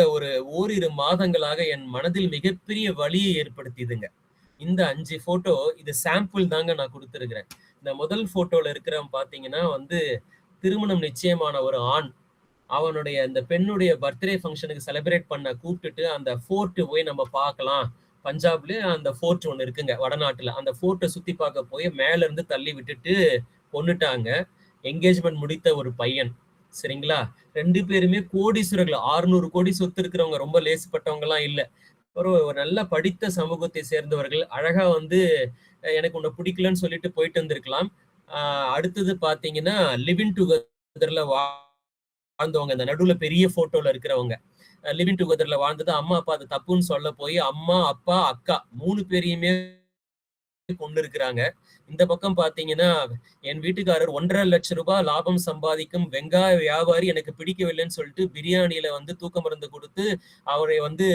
ஓரிரு மாதங்களாக என் மனதில் மிகப்பெரிய வலியை ஏற்படுத்தியதுங்க. இந்த 5 போட்டோ, இது சாம்பிள் தாங்க நான் கொடுத்திருக்கிறேன். இந்த முதல் போட்டோல இருக்கிறவன் பாத்தீங்கன்னா வந்து திருமணம் நிச்சயமான ஒரு ஆண். அவனுடைய அந்த பெண்ணுடைய பர்த்டே ஃபங்க்ஷனுக்கு செலிப்ரேட் பண்ண கூப்பிட்டுட்டு அந்த ஃபோர்ட் போய் நம்ம பார்க்கலாம். பஞ்சாப்ல அந்த ஃபோர்ட் ஒண்ணு இருக்குங்க, வடநாட்டுல. அந்த ஃபோர்ட்டை சுத்தி பார்க்க போய் மேல இருந்து தள்ளி விட்டுட்டு கொன்னுட்டாங்க. என்கேஜ்மெண்ட் முடித்த ஒரு பையன், சரிங்களா? 2 பேருமே கோடீஸ்வரர்கள். 600 கோடி சொத்து இருக்கிறவங்க, ரொம்ப லேசுப்பட்டவங்க எல்லாம் இல்ல. ஒரு நல்ல படித்த சமூகத்தை சேர்ந்தவர்கள். அழகா வந்து எனக்கு உன்னை பிடிக்கலன்னு சொல்லிட்டு போயிட்டு வந்திருக்கலாம். அடுத்தது பாத்தீங்கன்னா லிவிங் டுகெதர்ல வாழ்ந்தவங்க, இந்த நடுவுல பெரிய போட்டோல இருக்கிறவங்க லிவிங் டுகெதர்ல வாழ்ந்தது. அம்மா அப்பா அது தப்புன்னு சொல்ல போய் அம்மா, அப்பா, அக்கா 3 பேரையுமே கொண்டு இருக்கிறாங்க. இந்த பக்கம் பாத்தீங்கன்னா என் வீட்டுக்காரர் 1.5 லட்சம் ரூபாய் லாபம் சம்பாதிக்கும் வெங்காய வியாபாரி எனக்கு பிடிக்கவில்லைன்னு சொல்லிட்டு பிரியாணியில வந்து தூக்க மருந்து கொடுத்து அவரை வந்து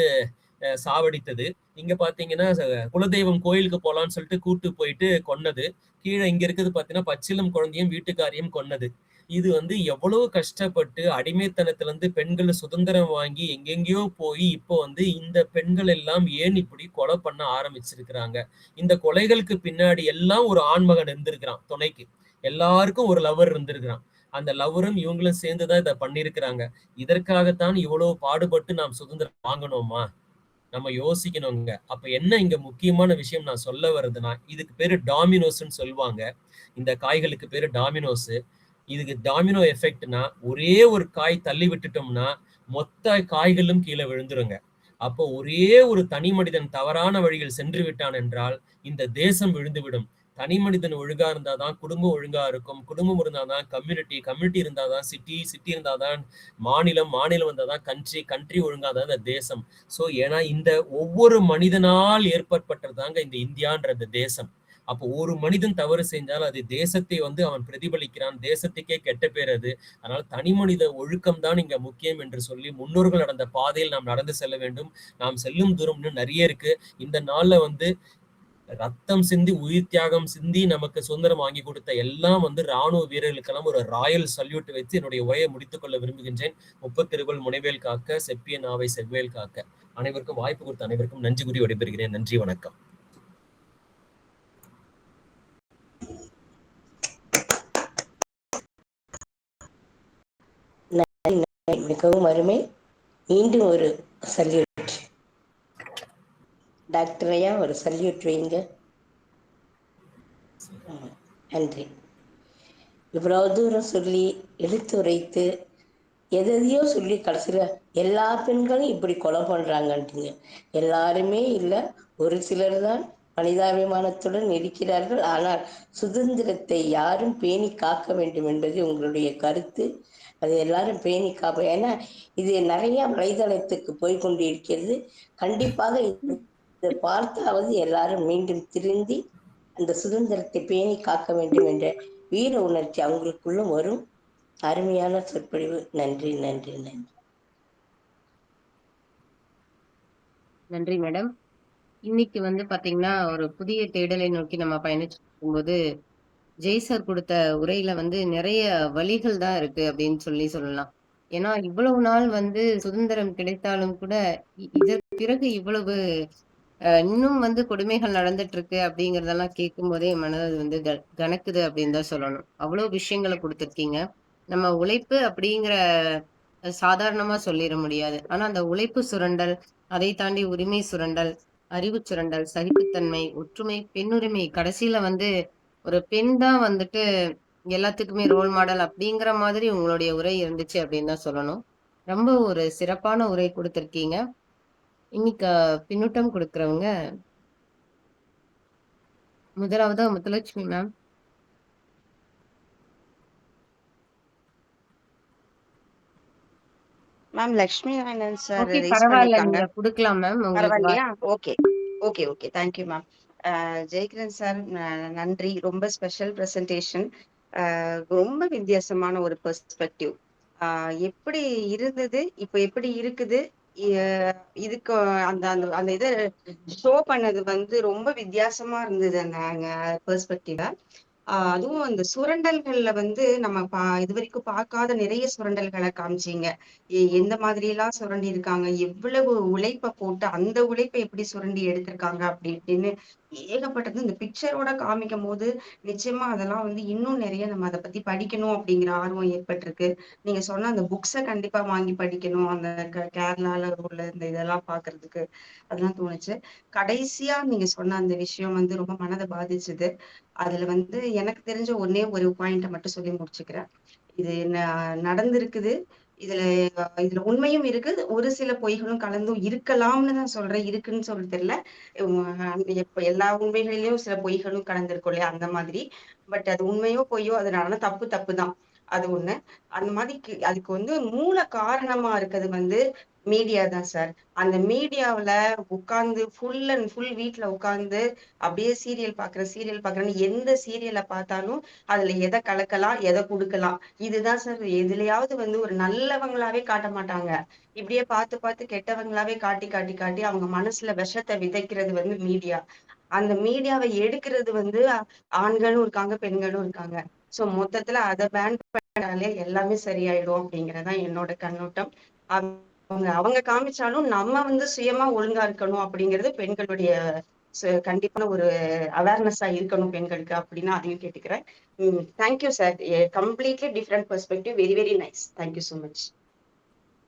சாவடித்தது. இங்க பாத்தீங்கன்னா குலதெய்வம் கோயிலுக்கு போலான்னு சொல்லிட்டு கூட்டு போயிட்டு கொன்னது. கீழே இங்க இருக்குது பாத்தீங்கன்னா பச்சிலம் குழந்தையும் வீட்டுக்காரையும் கொன்னது. இது வந்து எவ்வளவு கஷ்டப்பட்டு அடிமைத்தனத்துல இருந்து பெண்கள் சுதந்திரம் வாங்கி எங்கெங்கயோ போய் இப்போ வந்து இந்த பெண்கள் எல்லாம் ஏன் இப்படி கொலை பண்ண ஆரம்பிச்சிருக்கிறாங்க? இந்த கொலைகளுக்கு பின்னாடி எல்லாம் ஒரு ஆண்மகன் இருந்திருக்கிறான் துணைக்கு. எல்லாருக்கும் ஒரு லவர் இருந்திருக்கிறான். அந்த லவரும் இவங்களும் சேர்ந்துதான் இதை பண்ணிருக்கிறாங்க. இதற்காகத்தான் இவ்வளவு பாடுபட்டு நாம் சுதந்திரம் வாங்கணுமா? நம்ம யோசிக்கணுங்க. அப்ப என்ன இங்க முக்கியமான விஷயம் நான் சொல்ல வர்றதுன்னா, இதுக்கு பேரு டாமினோஸ்ன்னு சொல்லுவாங்க. இந்த காய்களுக்கு பேரு டாமினோஸ். இதுக்கு டாமினோ எஃபெக்ட்னா, ஒரே ஒரு காய் தள்ளி விட்டுட்டோம்னா, மொத்த காய்களும் கீழ விழுந்துருங்க. அப்போ ஒரே ஒரு தனி மனிதன் தவறான வழியில் சென்று விட்டான் என்றால், இந்த தேசம் விழுந்துவிடும். தனி மனிதன் ஒழுங்கா இருந்தாதான் குடும்பம் ஒழுங்கா இருக்கும். குடும்பம் இருந்தாதான் கம்யூனிட்டி, கம்யூனிட்டி இருந்தாதான் சிட்டி, சிட்டி இருந்தாதான் மாநிலம், மாநிலம் இருந்தாதான் கண்ட்ரி, கண்ட்ரி ஒழுங்கா இருந்தாதான் இந்த தேசம். சோ ஏன்னா இந்த ஒவ்வொரு மனிதனால் ஏற்பட்டதாங்க இந்த இந்தியான்ற இந்த தேசம். அப்போ ஒரு மனிதன் தவறு செஞ்சால் அது தேசத்தை வந்து அவன் பிரதிபலிக்கிறான், தேசத்துக்கே கெட்ட பேர் அது. அதனால தனி மனித ஒழுக்கம் தான் இங்க முக்கியம் என்று சொல்லி முன்னோர்கள் நடந்த பாதையில் நாம் நடந்து செல்ல வேண்டும். நாம் செல்லும் தூரம் இன்னும் நிறைய இருக்கு. இந்த நாள்ல வந்து ரத்தம் சிந்தி உயிர் தியாகம் சிந்தி நமக்கு சுதந்திரம் வாங்கி கொடுத்த எல்லாம் வந்து ராணுவ வீரர்களுக்கெல்லாம் ஒரு ராயல் சல்யூட் வைத்து என்னுடைய உரையை முடித்துக் கொள்ள விரும்புகின்றேன். முப்பத்திருவல் முனைவேல் காக்க, செப்பிய நாவை செவ்வேல் காக்க. அனைவருக்கும் வாய்ப்பு கொடுத்த அனைவருக்கும் நன்றி கூறி விடைபெறுகிறேன். நன்றி, வணக்கம். மிகவும் அருமை. மீண்டும் ஒரு சல்யூட். டாக்டர் ஐயா ஒரு சல்யூட் வைங்க. நன்றி. இவ்வளவு தூரம் சொல்லி எடுத்துரைத்து எதையோ சொல்லி கடைசியில எல்லா பெண்களும் இப்படி கொலை பண்றாங்கன்றீங்க. எல்லாருமே இல்லை, ஒரு சிலர் தான் மனிதாபிமானத்துடன் இருக்கிறார்கள். ஆனால் சுதந்திரத்தை யாரும் பேணி காக்க வேண்டும் என்பது உங்களுடைய கருத்து. அது எல்லாரும் பேணி காப்போம். ஏன்னா இது நிறைய வலைதளத்துக்கு போய் கொண்டிருக்கிறது. கண்டிப்பாக இதை பார்த்தாவது எல்லாரும் மீண்டும் திருந்தி அந்த சுதந்திரத்தை பேணி காக்க வேண்டும் என்ற வீர உணர்ச்சி அவங்களுக்குள்ளும் வரும். அருமையான சொற்பொழிவு. நன்றி நன்றி நன்றி. நன்றி மேடம். இன்னைக்கு வந்து பாத்தீங்கன்னா ஒரு புதிய தேடலை நோக்கி நம்ம பயணிச்சு போகும்போது ஜெய் சார் கொடுத்த உரையில வந்து நிறைய வழிகள் தான் இருக்கு அப்படின்னு சொல்லலாம். ஏன்னா இவ்வளவு நாள் வந்து சுதந்திரம் கிடைத்தாலும் கூட இதற்கு பிறகு இவ்வளவு இன்னும் வந்து கொடுமைகள் நடந்துட்டு இருக்கு அப்படிங்கறதெல்லாம் கேட்கும் போதே மனது வந்து கணக்குது அப்படின்னு தான் சொல்லணும். அவ்வளவு விஷயங்களை கொடுத்துருக்கீங்க. நம்ம உழைப்பு அப்படிங்கிற சாதாரணமா சொல்லிட முடியாது. ஆனா அந்த உழைப்பு சுரண்டல், அதை தாண்டி உரிமை சுரண்டல், அறிவு சுரண்டல், சகிப்புத்தன்மை, ஒற்றுமை, பெண்ணுரிமை, கடைசியில வந்து ஒரு பெண் தான் வந்துட்டு எல்லாத்துக்குமே ரோல் மாடல் அப்படிங்கிற மாதிரி உங்களுடைய உரை இருந்துச்சு அப்படின்னு தான் சொல்லணும். ரொம்ப ஒரு சிறப்பான உரை கொடுத்திருக்கீங்க. இன்னைக்கு பின்னூட்டம் கொடுக்கறவங்க முதலாவதா Muthulakshmi ma'am. Ma'am Lakshmi Narayanan sir okay, rice பரவாயில்ல, பண்ணிருக்காங்க. நீங்க குடுக்கலாம் மேம். உங்களுக்கு பரவாயில்லையா? Okay okay okay, thank you ma'am. Jayakiran sir நன்றி. ரொம்ப ஸ்பெஷல் பிரசன்டேஷன். ரொம்ப வித்தியாசமான ஒரு பெர்ஸ்பெக்டிவ். எப்படி இருந்தது, இப்போ எப்படி இருக்குது, இதுக்கு அந்த அந்த அந்த இதை ஷோ பண்ணது வந்து ரொம்ப வித்தியாசமா இருந்தது அந்த பெர்ஸ்பெக்டிவ. அதுவும் அந்த சுரண்டல்கள்ல வந்து நம்ம இது வரைக்கும் பார்க்காத நிறைய சுரண்டல்களை காமிச்சீங்க. எந்த மாதிரி எல்லாம் சுரண்டி இருக்காங்க, எவ்வளவு உழைப்பை போட்டு அந்த உழைப்பை எப்படி சுரண்டி எடுத்திருக்காங்க அப்படின்னு ஏகப்பட்டது இந்த பிக்சரோட காமிக்கும் போது நிச்சயமா அதெல்லாம் வந்து இன்னும் நிறைய நம்ம அதை பத்தி படிக்கணும் அப்படிங்கிற ஆர்வம் ஏற்பட்டிருக்கு. நீங்க சொன்ன அந்த புக்ஸை கண்டிப்பா வாங்கி படிக்கணும், அந்த கேரளால உள்ள இந்த இதெல்லாம் பாக்குறதுக்கு அதெல்லாம் தோணுச்சு. கடைசியா நீங்க சொன்ன அந்த விஷயம் வந்து ரொம்ப மனதை பாதிச்சுது. அதுல வந்து எனக்கு தெரிஞ்ச ஒன்னே ஒரு பாயிண்ட மட்டும் சொல்லி முடிச்சுக்கிறேன். இது நடந்திருக்குது. இதுல இதுல உண்மையும் இருக்கு, ஒரு சில பொய்களும் கலந்தும் இருக்கலாம்னு தான் சொல்றேன். இருக்குன்னு சொல்ல தெரியல. இப்ப எல்லா உண்மைகளிலும் சில பொய்களும் கலந்திருக்கும் இல்லையா, அந்த மாதிரி. பட் அது உண்மையோ பொய்யோ அதனால தப்பு தப்பு தான். அது ஒண்ணு. அந்த மாதிரி அதுக்கு வந்து மூல காரணமா இருக்கிறது வந்து மீடியா தான் சார். அந்த மீடியாவுல உட்கார்ந்து ஃபுல் அண்ட் ஃபுல் வீட்டுல உட்கார்ந்து அப்படியே சீரியல் பாக்குறேன்னு எந்த சீரியலை பார்த்தாலும் அதுல எதை கலக்கலாம், எதை கொடுக்கலாம், இதுதான் சார். எதுலயாவது வந்து ஒரு நல்லவங்களாவே காட்ட மாட்டாங்க. இப்படியே பார்த்து பார்த்து கெட்டவங்களாவே காட்டி காட்டி காட்டி அவங்க மனசுல விஷத்தை விதைக்கிறது வந்து மீடியா. அந்த மீடியாவை எடுக்கிறது வந்து ஆண்களும் இருக்காங்க, பெண்களும் இருக்காங்க. சோ மொத்தத்துல அதை பேன் பண்ணாலே எல்லாமே சரியாயிடும் அப்படிங்கறதான் என்னோட கண்ணோட்டம். அவங்க காமிச்சாலும் நம்ம வந்து சுயமா ஒழுங்கா இருக்கணும் அப்படிங்கிறது பெண்களுடைய கண்டிப்பான ஒரு அவேர்னஸா இருக்கணும் பெண்களுக்கு அப்படின்னு அதையும் கேட்டுக்கிறேன். Thank you sir. Completely different perspective. Very very nice. Thank you so much.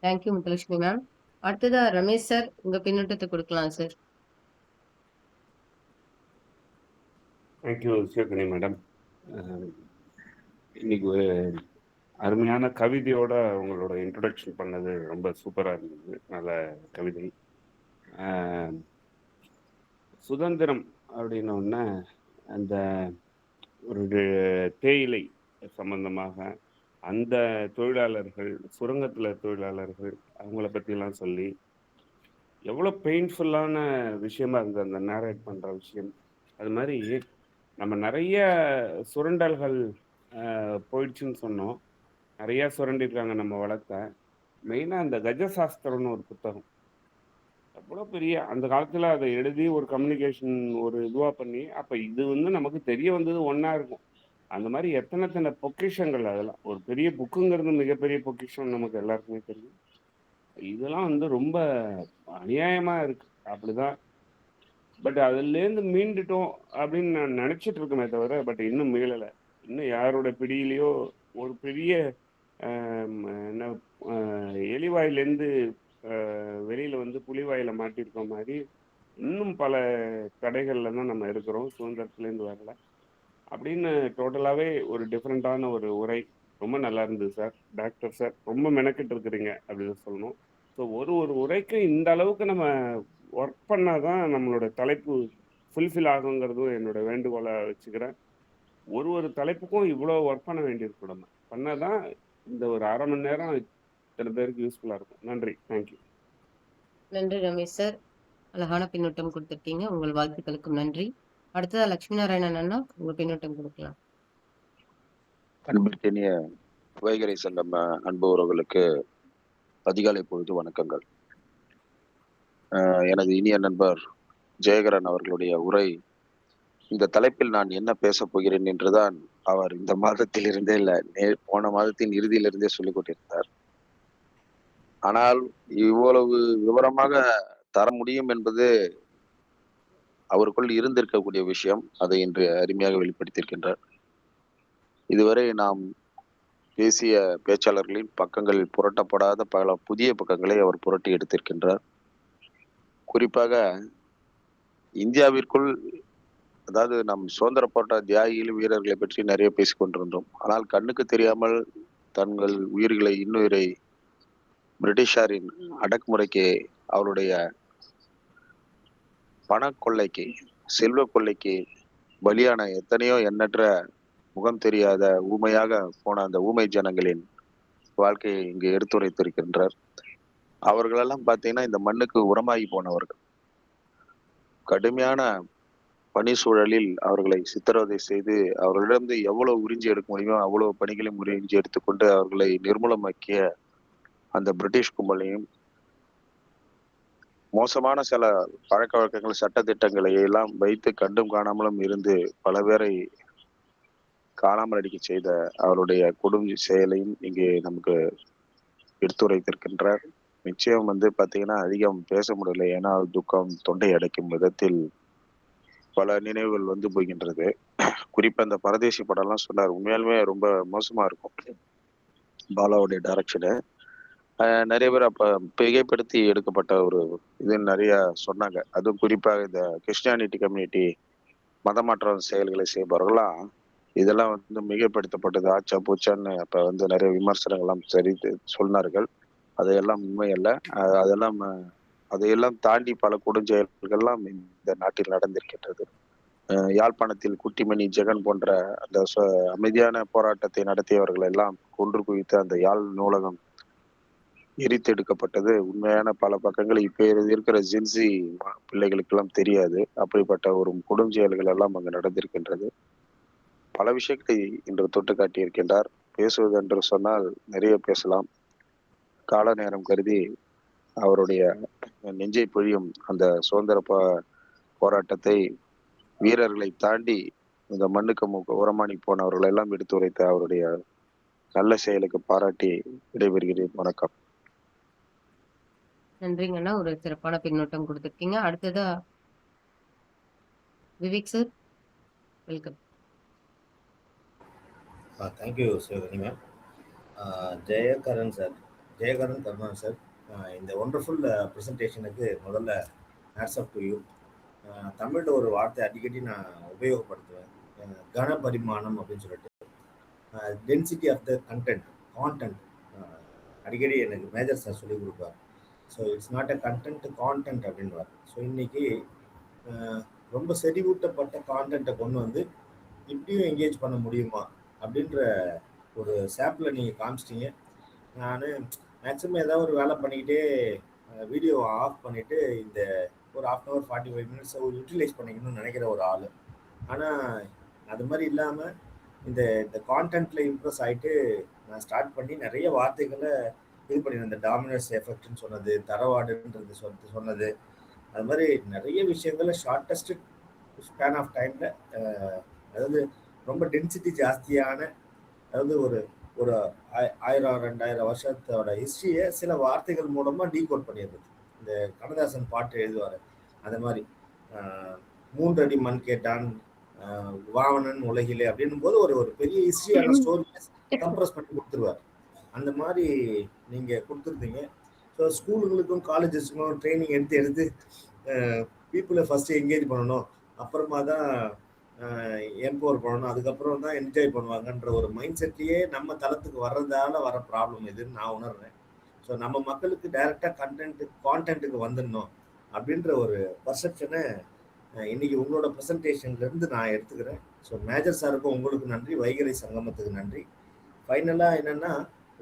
Thank you Muthulakshmi ma'am. அடுத்ததா ரமேஷ் சார், உங்க பின்னூட்டத்த குடுக்கலாம் சார். Thank you Sivagani madam. இன்னைக்கு ஒரு அருமையான கவிதையோட உங்களோட இன்ட்ரொடக்ஷன் பண்ணது ரொம்ப சூப்பராக இருந்தது. நல்ல கவிதை. சுதந்திரம் அப்படின்ன உடனே அந்த ஒரு தேயிலை சம்பந்தமாக அந்த தொழிலாளர்கள், சுரங்கத்தில் தொழிலாளர்கள், அவங்கள பற்றிலாம் சொல்லி எவ்வளோ பெயின்ஃபுல்லான விஷயமா இருந்தது அந்த நேரேட் பண்ணுற விஷயம். அது மாதிரி நம்ம நிறைய சுரண்டல்கள் போயிடுச்சுன்னு சொன்னோம். நிறையா சுரண்டிருக்காங்க நம்ம வளர்த்த. மெயினாக அந்த கஜசாஸ்திரம்னு ஒரு புத்தகம், எவ்வளோ பெரிய அந்த காலத்தில் அதை எழுதி ஒரு கம்யூனிகேஷன் ஒரு இதுவாக பண்ணி, அப்போ இது வந்து நமக்கு தெரிய வந்தது ஒன்றா இருக்கும். அந்த மாதிரி எத்தனை பொக்கிஷங்கள் அதெல்லாம். ஒரு பெரிய புக்குங்கிறது மிகப்பெரிய பொக்கிஷம் நமக்கு எல்லாருக்குமே தெரியும். இதெல்லாம் வந்து ரொம்ப அநியாயமாக இருக்குது. அப்படிதான். பட் அதுலேருந்து மீண்டுட்டோம் அப்படின்னு நான் நினச்சிட்டு இருக்கேனே தவிர, பட் இன்னும் மீளலை. இன்னும் யாரோட பிடியிலையோ ஒரு பெரிய என்ன எலிவாயிலேருந்து வெளியில் வந்து புலிவாயில மாட்டியிருக்க மாதிரி இன்னும் பல தடைகளில் தான் நம்ம இருக்கிறோம். சுதந்திரத்துலேருந்து வரல அப்படின்னு டோட்டலாகவே ஒரு டிஃப்ரெண்ட்டான ஒரு உரை. ரொம்ப நல்லா இருந்தது சார். டாக்டர் சார் ரொம்ப மெனக்கிட்டு இருக்கிறீங்க அப்படின்னு சொல்லணும். ஸோ ஒரு உரைக்கு இந்த அளவுக்கு நம்ம ஒர்க் பண்ணால் தான் நம்மளோட தலைப்பு ஃபுல்ஃபில் ஆகுங்கிறதும் என்னோட வேண்டுகோளாக வச்சுக்கிறேன். ஒரு தலைப்புக்கும் இவ்வளோ ஒர்க் பண்ண வேண்டியிருக்கும். நம்ம பண்ணால் தான் இந்த ஒரு 1/2 மணி நேரம் இத்தனை பேருக்கு யூஸ்ஃபுல்லாக இருக்கும். நன்றி. தேங்க்யூ. நன்றி ரமேஷ் சார். அழகான பின்னூட்டம் குடுத்திருக்கீங்க. உங்கள் வாழ்த்துக்களுக்கும் நன்றி. அடுத்ததா லட்சுமி நாராயணன் அண்ணா, உங்க பின்னூட்டம் குடுக்கலாம். அன்பிற்கினிய வைகரை செல்லம் அன்பு உறவுகளுக்கு அதிகாலை பொழுது வணக்கங்கள். எனது இனிய நண்பர் ஜெயகரன் அவர்களுடைய உரை, இந்த தலைப்பில் நான் என்ன பேசப் போகிறேன் என்றுதான் அவர் இந்த மாதத்திலிருந்தே போன மாதத்தின் இறுதியிலிருந்தே சொல்லிக் கொண்டிருந்தார். ஆனால் இவ்வளவு விவரமாக தர முடியும் என்பது அவருக்குள் இருந்திருக்கக்கூடிய விஷயம். அதை இன்று அருமையாக வெளிப்படுத்தியிருக்கின்றார். இதுவரை நாம் பேசிய பேச்சாளர்களின் பக்கங்களில் புரட்டப்படாத பல புதிய பக்கங்களை அவர் புரட்டி எடுத்திருக்கின்றார். குறிப்பாக இந்தியாவிற்குள், அதாவது நம் சுதந்திர போராட்ட தியாகிகள் வீரர்களை பற்றி நிறைய பேசிக் கொண்டிருந்தோம். ஆனால் கண்ணுக்கு தெரியாமல் தங்கள் உயிர்களை இன்னுயிரை பிரிட்டிஷாரின் அடக்குமுறைக்கு, அவருடைய பண கொள்ளைக்கு, செல்வ கொள்ளைக்கு பலியான எத்தனையோ எண்ணற்ற முகம் தெரியாத ஊமையாக போன அந்த ஊமை ஜனங்களின் வாழ்க்கையை இங்கு எடுத்துரைத்திருக்கின்றார். அவர்களெல்லாம் பார்த்தீங்கன்னா இந்த மண்ணுக்கு உரமாகி போனவர்கள். கடுமையான பணி சூழலில் அவர்களை சித்திரவதை செய்து அவர்களிடந்து எவ்வளவு உறிஞ்சி எடுக்க முடியுமோ அவ்வளவு பணிகளையும் உறிஞ்சி எடுத்துக்கொண்டு அவர்களை நிர்மூலமாக்கிய அந்த பிரிட்டிஷ் கும்பலையும், மோசமான சில பழக்க வழக்கங்கள், சட்ட திட்டங்களை எல்லாம் வைத்து கண்டும் காணாமலும் இருந்து பல பேரை காணாமல் அடிக்க செய்த அவருடைய கொடும் செயலையும் இங்கே நமக்கு எடுத்துரைத்திருக்கின்றார். நிச்சயம் பாத்தீங்கன்னா அதிகம் பேச முடியல. ஏன்னா துக்கம் தொண்டை அடைக்கும் விதத்தில் பல நினைவுகள் போகின்றது. குறிப்பா இந்த பரதேசி படம் எல்லாம் சொன்னார். உண்மையாலுமே ரொம்ப மோசமா இருக்கும் பாலாவுடைய டைரக்ஷனு. நிறைய பேர் அப்ப மிகைப்படுத்தி எடுக்கப்பட்ட ஒரு இது நிறைய சொன்னாங்க. அதுவும் குறிப்பாக இந்த கிறிஸ்டியானிட்டி கம்யூனிட்டி மதமாற்றம் செயல்களை செய்பவர்கள்லாம் இதெல்லாம் மிகைப்படுத்தப்பட்டது, ஆச்சா பூச்சான்னு அப்ப நிறைய விமர்சனங்கள்லாம் சரி சொன்னார்கள். அதையெல்லாம் உண்மை அல்ல. அதையெல்லாம் தாண்டி பல கொடுஞ்செயல்கள்லாம் இந்த நாட்டில் நடந்திருக்கின்றது. யாழ்ப்பாணத்தில் குட்டிமணி ஜெகன் போன்ற அந்த அமைதியான போராட்டத்தை நடத்தியவர்கள் எல்லாம் கொன்று குவித்து அந்த யாழ் நூலகம் எரித்தெடுக்கப்பட்டது. உண்மையான பல பக்கங்கள் இப்ப இருக்கிற ஜென்சி பிள்ளைகளுக்கெல்லாம் தெரியாது. அப்படிப்பட்ட ஒரு கொடுஞ்செயல்கள் எல்லாம் அங்கு நடந்திருக்கின்றது. பல விஷயங்களை இன்று தொட்டு காட்டியிருக்கின்றார். பேசுவது என்று சொன்னால் நிறைய பேசலாம். கால நேரம் கருதி அவருடைய நெஞ்சை பொழியும் அந்த சுதந்திர போராட்டத்தை, வீரர்களை தாண்டி இந்த மண்ணுக்கு உரமானி போனவர்கள் எல்லாம் எடுத்துரைத்த அவருடைய நல்ல செயலுக்கு பாராட்டி விடைபெறுகிறேன். வணக்கம். நன்றிங்கண்ணா. ஒரு சிறப்பான பின்னூட்டம் கொடுத்திருக்கீங்க. அடுத்ததா Vivek sir, welcome. Thank you Sivagani ma'am. Jayakaran sir, Jayakaran Karuna sir, இந்த ஒண்டர்ஃபுல் ப்ரெசன்டேஷனுக்கு முதல்ல ஹேட்ஸ் ஆஃப் டு யூ. தமிழில் ஒரு வார்த்தை அடிக்கடி நான் உபயோகப்படுத்துவேன், கனபரிமாணம் அப்படின்னு சொல்லிட்டு. டென்சிட்டி ஆஃப் த கான்டென்ட் அடிக்கடி எனக்கு மேஜர் சார் சொல்லிக் கொடுப்பார். So it's not a content content அப்படின்வார். ஸோ இன்னைக்கு ரொம்ப செறிவூட்டப்பட்ட கான்டென்ட்டை கொண்டு வந்து இப்படியும் என்கேஜ் பண்ண முடியுமா அப்படின்ற ஒரு சாம்பிளை நீங்கள் காமிச்சிட்டீங்க. நான் மேக்ஸிமம் ஏதாவது ஒரு வேலை பண்ணிக்கிட்டே வீடியோ ஆஃப் பண்ணிவிட்டு இந்த ஒரு 1/2 hour 45 minutes யூட்டிலைஸ் பண்ணிக்கணும்னு நினைக்கிற ஒரு ஆள். ஆனால் அது மாதிரி இல்லாமல் இந்த கான்டென்ட்டில் இம்ப்ரெஸ் ஆகிட்டு நான் ஸ்டார்ட் பண்ணி நிறைய வார்த்தைகளை இது பண்ணிடுறேன். இந்த டாமினன்ஸ் எஃபெக்ட்னு சொன்னது, தரவாடுன்றது சொன்னது, அது மாதிரி நிறைய விஷயங்களை ஷார்ட்டஸ்ட் ஸ்பேன் ஆஃப் டைமில், அதாவது ரொம்ப டென்சிட்டி ஜாஸ்தியான, அதாவது ஒரு 1000-2000 வருஷத்தோட ஹிஸ்ட்ரியை சில வார்த்தைகள் மூலமாக டீகோட் பண்ணிடுறது. இந்த கண்ணதாசன் பாட்டு எழுதுவார், அந்த மாதிரி 3 அடி மண் கேட்டான் வாவனன் உலகிலே அப்படின்னும் போது ஒரு பெரிய ஹிஸ்ட்ரியான ஸ்டோரியை கம்ப்ரஸ் பண்ணி கொடுத்துருவார். அந்த மாதிரி நீங்கள் கொடுத்துருந்தீங்க. ஸோ ஸ்கூலுங்களுக்கும் காலேஜஸ்க்கும் ட்ரைனிங் எடுத்து பீப்புளை ஃபஸ்ட்டு என்கேஜ் பண்ணணும், அப்புறமா தான் எம்பவர் பண்ணணும், அதுக்கப்புறம் தான் என்ஜாய் பண்ணுவாங்கன்ற ஒரு மைண்ட் செட்லேயே நம்ம தளத்துக்கு வர்றதால வர ப்ராப்ளம் இதுன்னு நான் உணர்றேன். ஸோ நம்ம மக்களுக்கு டைரெக்டாக கான்டென்ட்டுக்கு வந்துடணும் அப்படின்ற ஒரு பர்செப்ஷனை இன்னைக்கு உங்களோட ப்ரெசன்டேஷன்லேருந்து நான் எடுத்துக்கிறேன். ஸோ மேஜர் சாருக்கும் உங்களுக்கு நன்றி, வைகரை சங்கமத்துக்கு நன்றி. ஃபைனலாக என்னென்னா,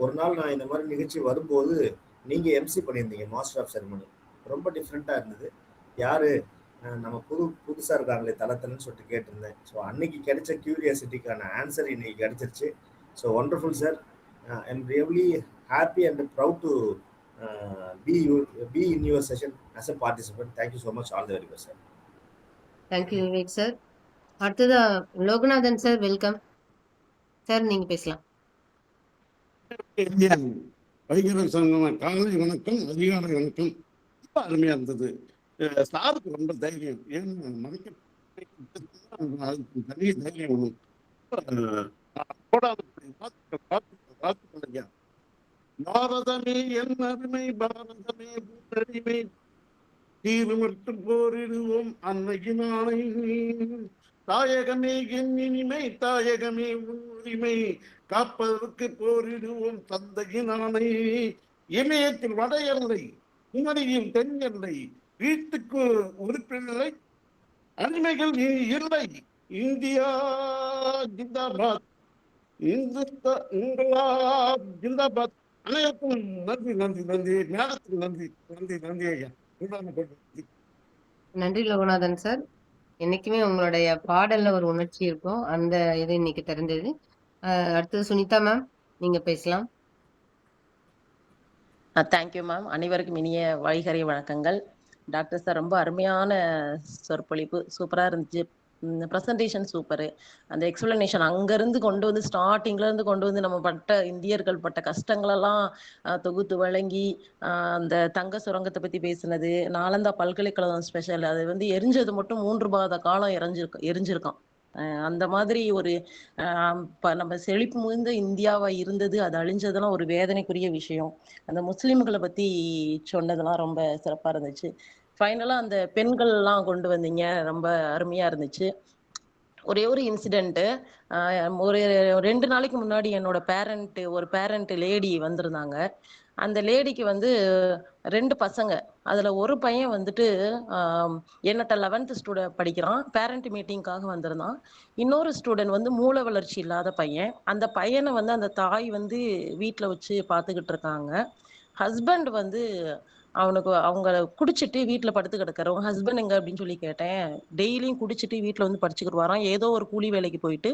ஒரு நாள் நான் இந்த மாதிரி நிகழ்ச்சி வரும்போது நீங்கள் எம்சி பண்ணியிருந்தீங்க, மாஸ்டர் ஆஃப் செரமனி. ரொம்ப டிஃப்ரெண்ட்டாக இருந்தது. யார் நம்ம புதுசாக இருக்காங்களே தளத்துலன்னு சொல்லிட்டு கேட்டிருந்தேன். ஸோ அன்னைக்கு கிடைச்ச கியூரியாசிட்டிக்கான ஆன்சர் இன்னைக்கு கிடைச்சிருச்சு. So wonderful sir. I am really happy and proud to be in your session as a participant. Thank you so much. All the very best, sir. Thank you, Vivek sir. அடுத்ததா Loganathan sir, welcome sir, நீங்க பேசலாம். வைகரை சங்கம காலை வணக்கம், அதிகாலை வணக்கம். ரொம்ப அருமையா இருந்தது. சாருக்கு ரொம்ப தைரியம், ஏன்னா மறைக்க தனி தைரியம் வேணும். பாரதமே என் அருமை, பாரதமே பூரடிமை, தீர்மட்டு போரிடுவோம் அன்னையினானை. தாயகமே என் இனிமை, தாயகமே உரிமை, காப்பதற்கு போரிடுவோம் தந்தையினானை. இமயத்தில் வட எல்லை, குமரியில் தென் எல்லை, வீட்டுக்கு உறுப்பினரை அடிமைகள் இல்லை. இந்தியா ஜிந்தாபாத், ஜிந்தாபாத். அனைவருக்கும் நன்றி நன்றி நன்றி, ஞானத்துக்கு நன்றி நன்றி நன்றி ஐயா. நன்றி லோகநாதன் சார். என்னைக்குமே உங்களுடைய பாடல்ல ஒரு உணர்ச்சி இருக்கும், அந்த இது இன்னைக்கு தெரிஞ்சது. அடுத்தது சுனிதா மேம், நீங்க பேசலாம். Thank you ma'am. அனைவருக்கும் இனிய வைகரை வணக்கங்கள். டாக்டர் சார், ரொம்ப அருமையான சொற்பொழிப்பு, சூப்பராக இருந்துச்சு. Presentation super. அந்த எக்ஸ்பிளனேஷன் அங்கேருந்து கொண்டு வந்து, ஸ்டார்டிங்லேருந்து கொண்டு வந்து நம்ம இந்தியர்கள் பட்ட கஷ்டங்களெல்லாம் தொகுத்து வழங்கி, அந்த தங்க சுரங்கத்தை பற்றி பேசுனது, நாலந்தா பல்கலைக்கழகம் ஸ்பெஷல், அது வந்து எரிஞ்சது மட்டும் 3 மாத காலம் எரிஞ்சிருக்கான். அந்த மாதிரி ஒரு நம்ம செழிப்பு மிகுந்த இந்தியாவா இருந்தது, அது அழிஞ்சதெல்லாம் ஒரு வேதனைக்குரிய விஷயம். அந்த முஸ்லிம்களை பற்றி சொன்னதெல்லாம் ரொம்ப சிறப்பாக இருந்துச்சு. ஃபைனலாக அந்த பெண்கள்லாம் கொண்டு வந்தீங்க, ரொம்ப அருமையாக இருந்துச்சு. ஒரே ஒரு இன்சிடென்ட்டு, ஒரு 2 நாளைக்கு முன்னாடி என்னோட ஒரு பேரண்ட் லேடி வந்திருந்தாங்க. அந்த லேடிக்கு வந்து 2 பசங்க. அதில் ஒரு பையன் வந்துட்டு என்னட்ட 11th ஸ்டூடெண்ட் படிக்கிறான், பேரண்ட் மீட்டிங்காக வந்திருந்தான். இன்னொரு ஸ்டூடெண்ட் வந்து மூளை வளர்ச்சி இல்லாத பையன். அந்த பையனை வந்து அந்த தாய் வந்து வீட்டில் வச்சு பார்த்துக்கிட்டு இருக்காங்க. ஹஸ்பண்ட் வந்து அவங்க குடிச்சிட்டு வீட்டில் படுத்து கிடக்காரு. உங்க ஹஸ்பண்ட் எங்க அப்படின்னு சொல்லி கேட்டேன். டெய்லியும் குடிச்சிட்டு வீட்டில் வந்து படிச்சுக்கிட்டு வரான், ஏதோ ஒரு கூலி வேலைக்கு போயிட்டு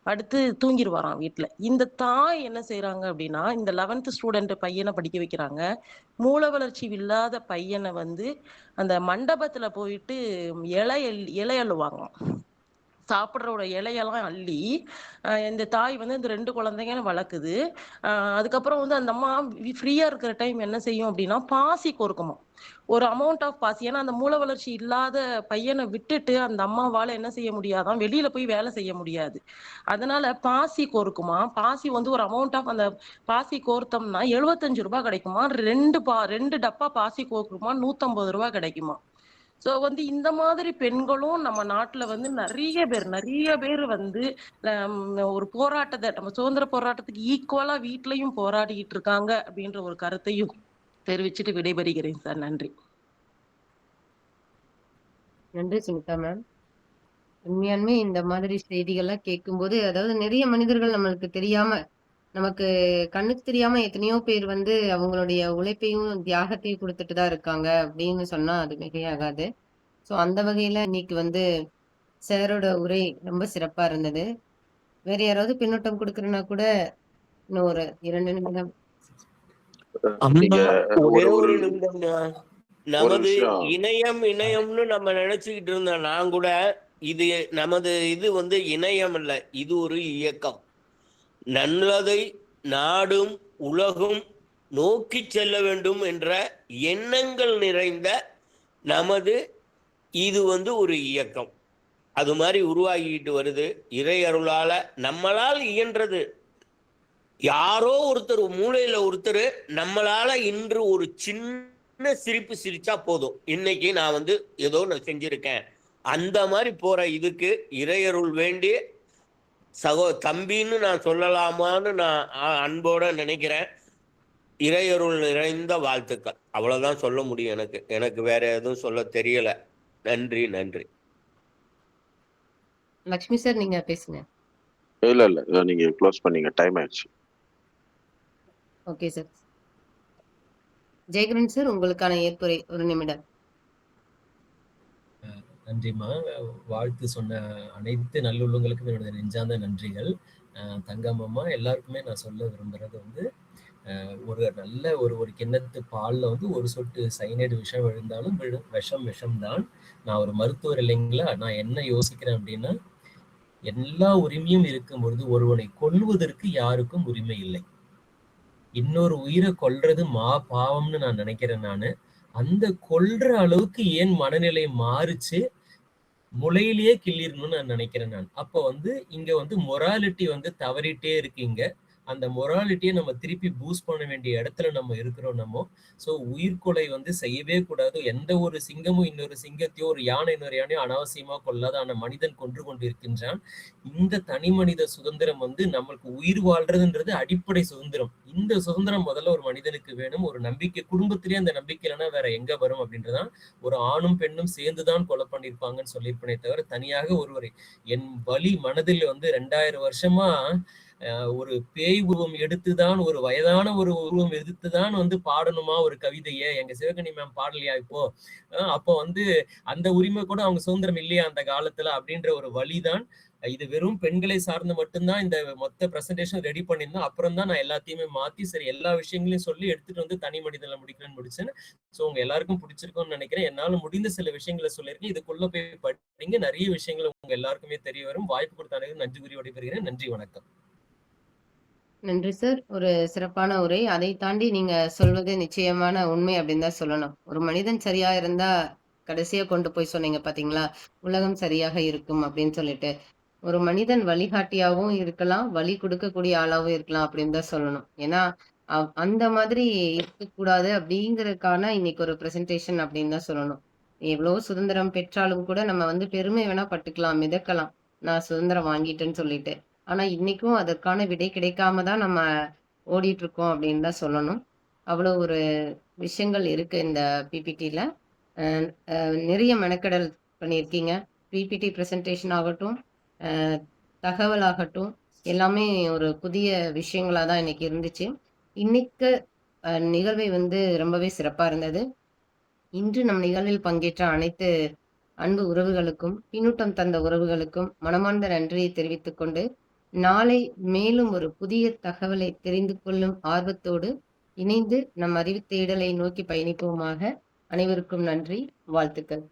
அடுத்து தூங்கிடுவாராம் வீட்டுல. இந்த தாய் என்ன செய்யறாங்க அப்படின்னா, இந்த 11th ஸ்டூடெண்ட் பையனை படிக்க வைக்கிறாங்க. மூளை வளர்ச்சி இல்லாத பையனை வந்து அந்த மண்டபத்துல போயிட்டு இலை அள்ளுவாங்க. சாப்பிட்றோட இலையெல்லாம் அள்ளி இந்த தாய் வந்து இந்த 2 குழந்தைங்க வளர்க்குது. அதுக்கப்புறம் வந்து அந்த அம்மா ஃப்ரீயா இருக்கிற டைம் என்ன செய்யும் அப்படின்னா பாசி கோர்க்குமா. ஒரு அமௌண்ட் ஆஃப் பாசி. ஏன்னா அந்த மூல வளர்ச்சி இல்லாத பையனை விட்டுட்டு அந்த அம்மாவால என்ன செய்ய முடியாதான், வெளியில போய் வேலை செய்ய முடியாது. அதனால பாசி கோர்க்குமா. பாசி வந்து ஒரு அமௌண்ட் ஆஃப், அந்த பாசி கோர்த்தோம்னா 75 ரூபாய் கிடைக்குமா. 2 டப்பா பாசி கோர்க்குமா 150 ரூபாய் கிடைக்குமா. சோ வந்து இந்த மாதிரி பெண்களும் நம்ம நாட்டுல வந்து நிறைய பேர் வந்து ஒரு போராட்டத்தை, நம்ம சுதந்திர போராட்டத்துக்கு ஈக்குவலா வீட்லயும் போராடிட்டு இருக்காங்க அப்படின்ற ஒரு கருத்தையும் தெரிவிச்சுட்டு விடைபெறுகிறேன் சார். நன்றி. நன்றி சுமிதா மேம். உண்மையாலுமே இந்த மாதிரி செய்திகள்லாம் கேட்கும்போது, அதாவது நிறைய மனிதர்கள் நம்மளுக்கு தெரியாம, நமக்கு கண்ணுக்கு தெரியாம எத்தனையோ பேர் வந்து அவங்களுடைய உழைப்பையும் தியாகத்தையும் கொடுத்துட்டு தான் இருக்காங்க அப்படின்னு சொன்னா அது மிகையாகாது. ஸோ அந்த வகையில இன்னைக்கு வந்து சாரோட உரை ரொம்ப சிறப்பா இருந்தது. வேற யாராவது பின்னூட்டம் கொடுக்கறனா கூட இன்னும் ஒரு 2 நிமிடம். நீங்க ஒரே ஒரு ஒரு நிமிடம். ஒரு நமது விஷயம் இணையம்னு நம்ம நினைச்சுக்கிட்டு இருந்தோம். நான் கூட இது நமது இது வந்து இணையம் இல்ல, இது ஒரு இயக்கம். நல்லதை நாடும் உலகும் நோக்கி செல்ல வேண்டும் என்ற எண்ணங்கள் நிறைந்த நமது இது வந்து ஒரு இயக்கம். அது மாதிரி உருவாகிட்டு வருது. இறை அருளால நம்மளால் இயன்றது. யாரோ ஒருத்தர் மூலையில ஒருத்தர் நம்மளால இன்று ஒரு சின்ன சிரிப்பு சிரிச்சா போதும், இன்னைக்கு நான் வந்து ஏதோ நான் செஞ்சிருக்கேன், அந்த மாதிரி போற இதுக்கு இறையருள் வேண்டி தம்பின்னு நான் சொல்லலாமான்னு நான் அன்போட நினைக்கிறேன். இறையருள் நிறைந்த வாழ்த்துக்கள். அவ்வளவுதான் சொல்ல முடியும். எனக்கு வேற எதுவும் சொல்ல தெரியல. நன்றி. லக்ஷ்மி சார் நீங்க பேசுங்க. இல்ல நீங்க க்ளோஸ் பண்ணீங்க, டைம் ஆயிடுச்சு. Okay sir. ஜெயகிரன் சார் உங்களுக்கான ஏற்புரை 1 நிமிடம். நன்றிம்மா. வாழ்த்து சொன்ன அனைத்து நல்லுள்ளங்களுக்கும் என்னுடைய நெஞ்சார்ந்த நன்றிகள். தங்கம்மா எல்லாருக்குமே நான் சொல்ல விரும்புறது வந்து, ஒரு நல்ல ஒரு கிண்ணத்து பால்ல வந்து ஒரு சொட்டு சைனைடு விஷம் விழுந்தாலும் விஷம்தான். நான் ஒரு மருத்துவர் இல்லைங்களா. நான் என்ன யோசிக்கிறேன் அப்படின்னா, எல்லா உரிமையும் இருக்கும் பொழுது ஒருவனை கொல்வதற்கு யாருக்கும் உரிமை இல்லை. இன்னொரு உயிரை கொல்றது பாவம்னு நான் நினைக்கிறேன். அந்த கொல்ற அளவுக்கு ஏன் மனநிலை மாறுச்சு, முளையிலேயே கிள்ளிடணும்னு நான் நினைக்கிறேன். அப்போ வந்து இங்க வந்து மொராலிட்டி வந்து தவறிட்டே இருக்கீங்க. அந்த மொராலிட்டியை நம்ம திருப்பி பூஸ்ட் பண்ண வேண்டிய இடத்துல நம்ம இருக்கிறோம். ஸோ உயிர்கொலை வந்து செய்யவே கூடாது. எந்த ஒரு சிங்கமும் இன்னொரு சிங்கத்தையோ, ஒரு யானை இன்னொரு யானையோ அனாவசியமா கொள்ளாத ஆன மனிதன் கொன்று கொண்டு இருக்கின்றான். இந்த தனி மனித சுதந்திரம் வந்து நம்மளுக்கு உயிர் வாழ்றதுன்றது அடிப்படை சுதந்திரம். இந்த சுதந்திரம் முதல்ல ஒரு மனிதனுக்கு வேணும். ஒரு நம்பிக்கை, குடும்பத்திலேயே அந்த நம்பிக்கை இல்லைன்னா வேற எங்க வரும் அப்படின்றதான். ஒரு ஆணும் பெண்ணும் சேர்ந்துதான் கொலை பண்ணியிருப்பாங்கன்னு சொல்லியிருப்பேனே தவிர தனியாக ஒருவரை. என் வலி மனதில் வந்து 2000 வருஷமா ஒரு பேய் உருவம் எடுத்துதான், ஒரு வயதான ஒரு உருவம் எடுத்துதான் வந்து பாடணுமா ஒரு கவிதையை. எங்க சிவகணி மேம் பாடலையா இப்போ? அப்போ வந்து அந்த உரிமை கூட அவங்க சுதந்திரம் இல்லையா அந்த காலத்துல அப்படின்ற ஒரு வழிதான். இது வெறும் பெண்களை சார்ந்து மட்டும்தான் இந்த மொத்த பிரசன்டேஷன் ரெடி பண்ணியிருந்தோம். அப்புறம் தான் நான் எல்லாத்தையுமே மாத்தி சரி எல்லா விஷயங்களையும் சொல்லி எடுத்துட்டு வந்து தனி மனிதனை முடிச்சேன். ஸோ உங்க எல்லாருக்கும் பிடிச்சிருக்கும்னு நினைக்கிறேன். என்னால முடிந்த சில விஷயங்களை சொல்லியிருக்கேன். இதுக்குள்ள போய் படிங்க, நிறைய விஷயங்கள் உங்க எல்லாருக்குமே தெரிய வரும். வாய்ப்பு கொடுத்த அனைவரும் நன்றி கூறி விடைபெறுகிறேன். நன்றி, வணக்கம். நன்றி சார். ஒரு சிறப்பான உரை. அதை தாண்டி நீங்க சொல்வது நிச்சயமான உண்மை அப்படின்னு தான் சொல்லணும். ஒரு மனிதன் சரியா இருந்தா கடைசியா கொண்டு போய் சொன்னீங்க பாத்தீங்களா, உலகம் சரியாக இருக்கும் அப்படின்னு சொல்லிட்டு. ஒரு மனிதன் வழிகாட்டியாவும் இருக்கலாம், வழி கொடுக்கக்கூடிய ஆளாவும் இருக்கலாம் அப்படின்னு தான் சொல்லணும். ஏன்னா அந்த மாதிரி இருக்கக்கூடாது அப்படிங்கறதுக்கான இன்னைக்கு ஒரு பிரசன்டேஷன் அப்படின்னு தான் சொல்லணும். எவ்வளவோ சுதந்திரம் பெற்றாலும் கூட நம்ம வந்து பெருமை வேணா பட்டுக்கலாம், மிதக்கலாம், நான் சுதந்திரம் வாங்கிட்டேன்னு சொல்லிட்டு. ஆனா இன்னைக்கும் அதற்கான விடை கிடைக்காம தான் நம்ம ஓடிட்டு இருக்கோம் அப்படின்னு தான் சொல்லணும். அவ்வளோ ஒரு விஷயங்கள் இருக்கு இந்த பிபிடில. நிறைய மெனக்கெடல் பண்ணியிருக்கீங்க. பிபிடி பிரசன்டேஷன் ஆகட்டும், தகவல் ஆகட்டும், எல்லாமே ஒரு புதிய விஷயங்களா தான் இன்னைக்கு இருந்துச்சு. இன்னைக்கு நிகழ்வை வந்து ரொம்பவே சிறப்பா இருந்தது. இன்று நம் நிகழ்வில் பங்கேற்ற அனைத்து அன்பு உறவுகளுக்கும், பின்னூட்டம் தந்த உறவுகளுக்கும் மனமார்ந்த நன்றியை தெரிவித்துக் கொண்டு, நாளை மேலும் ஒரு புதிய தகவலை தெரிந்து கொள்ளும் ஆர்வத்தோடு இணைந்து நம் அறிவு தேடலை நோக்கி பயணிப்போமாக. அனைவருக்கும் நன்றி, வாழ்த்துக்கள்.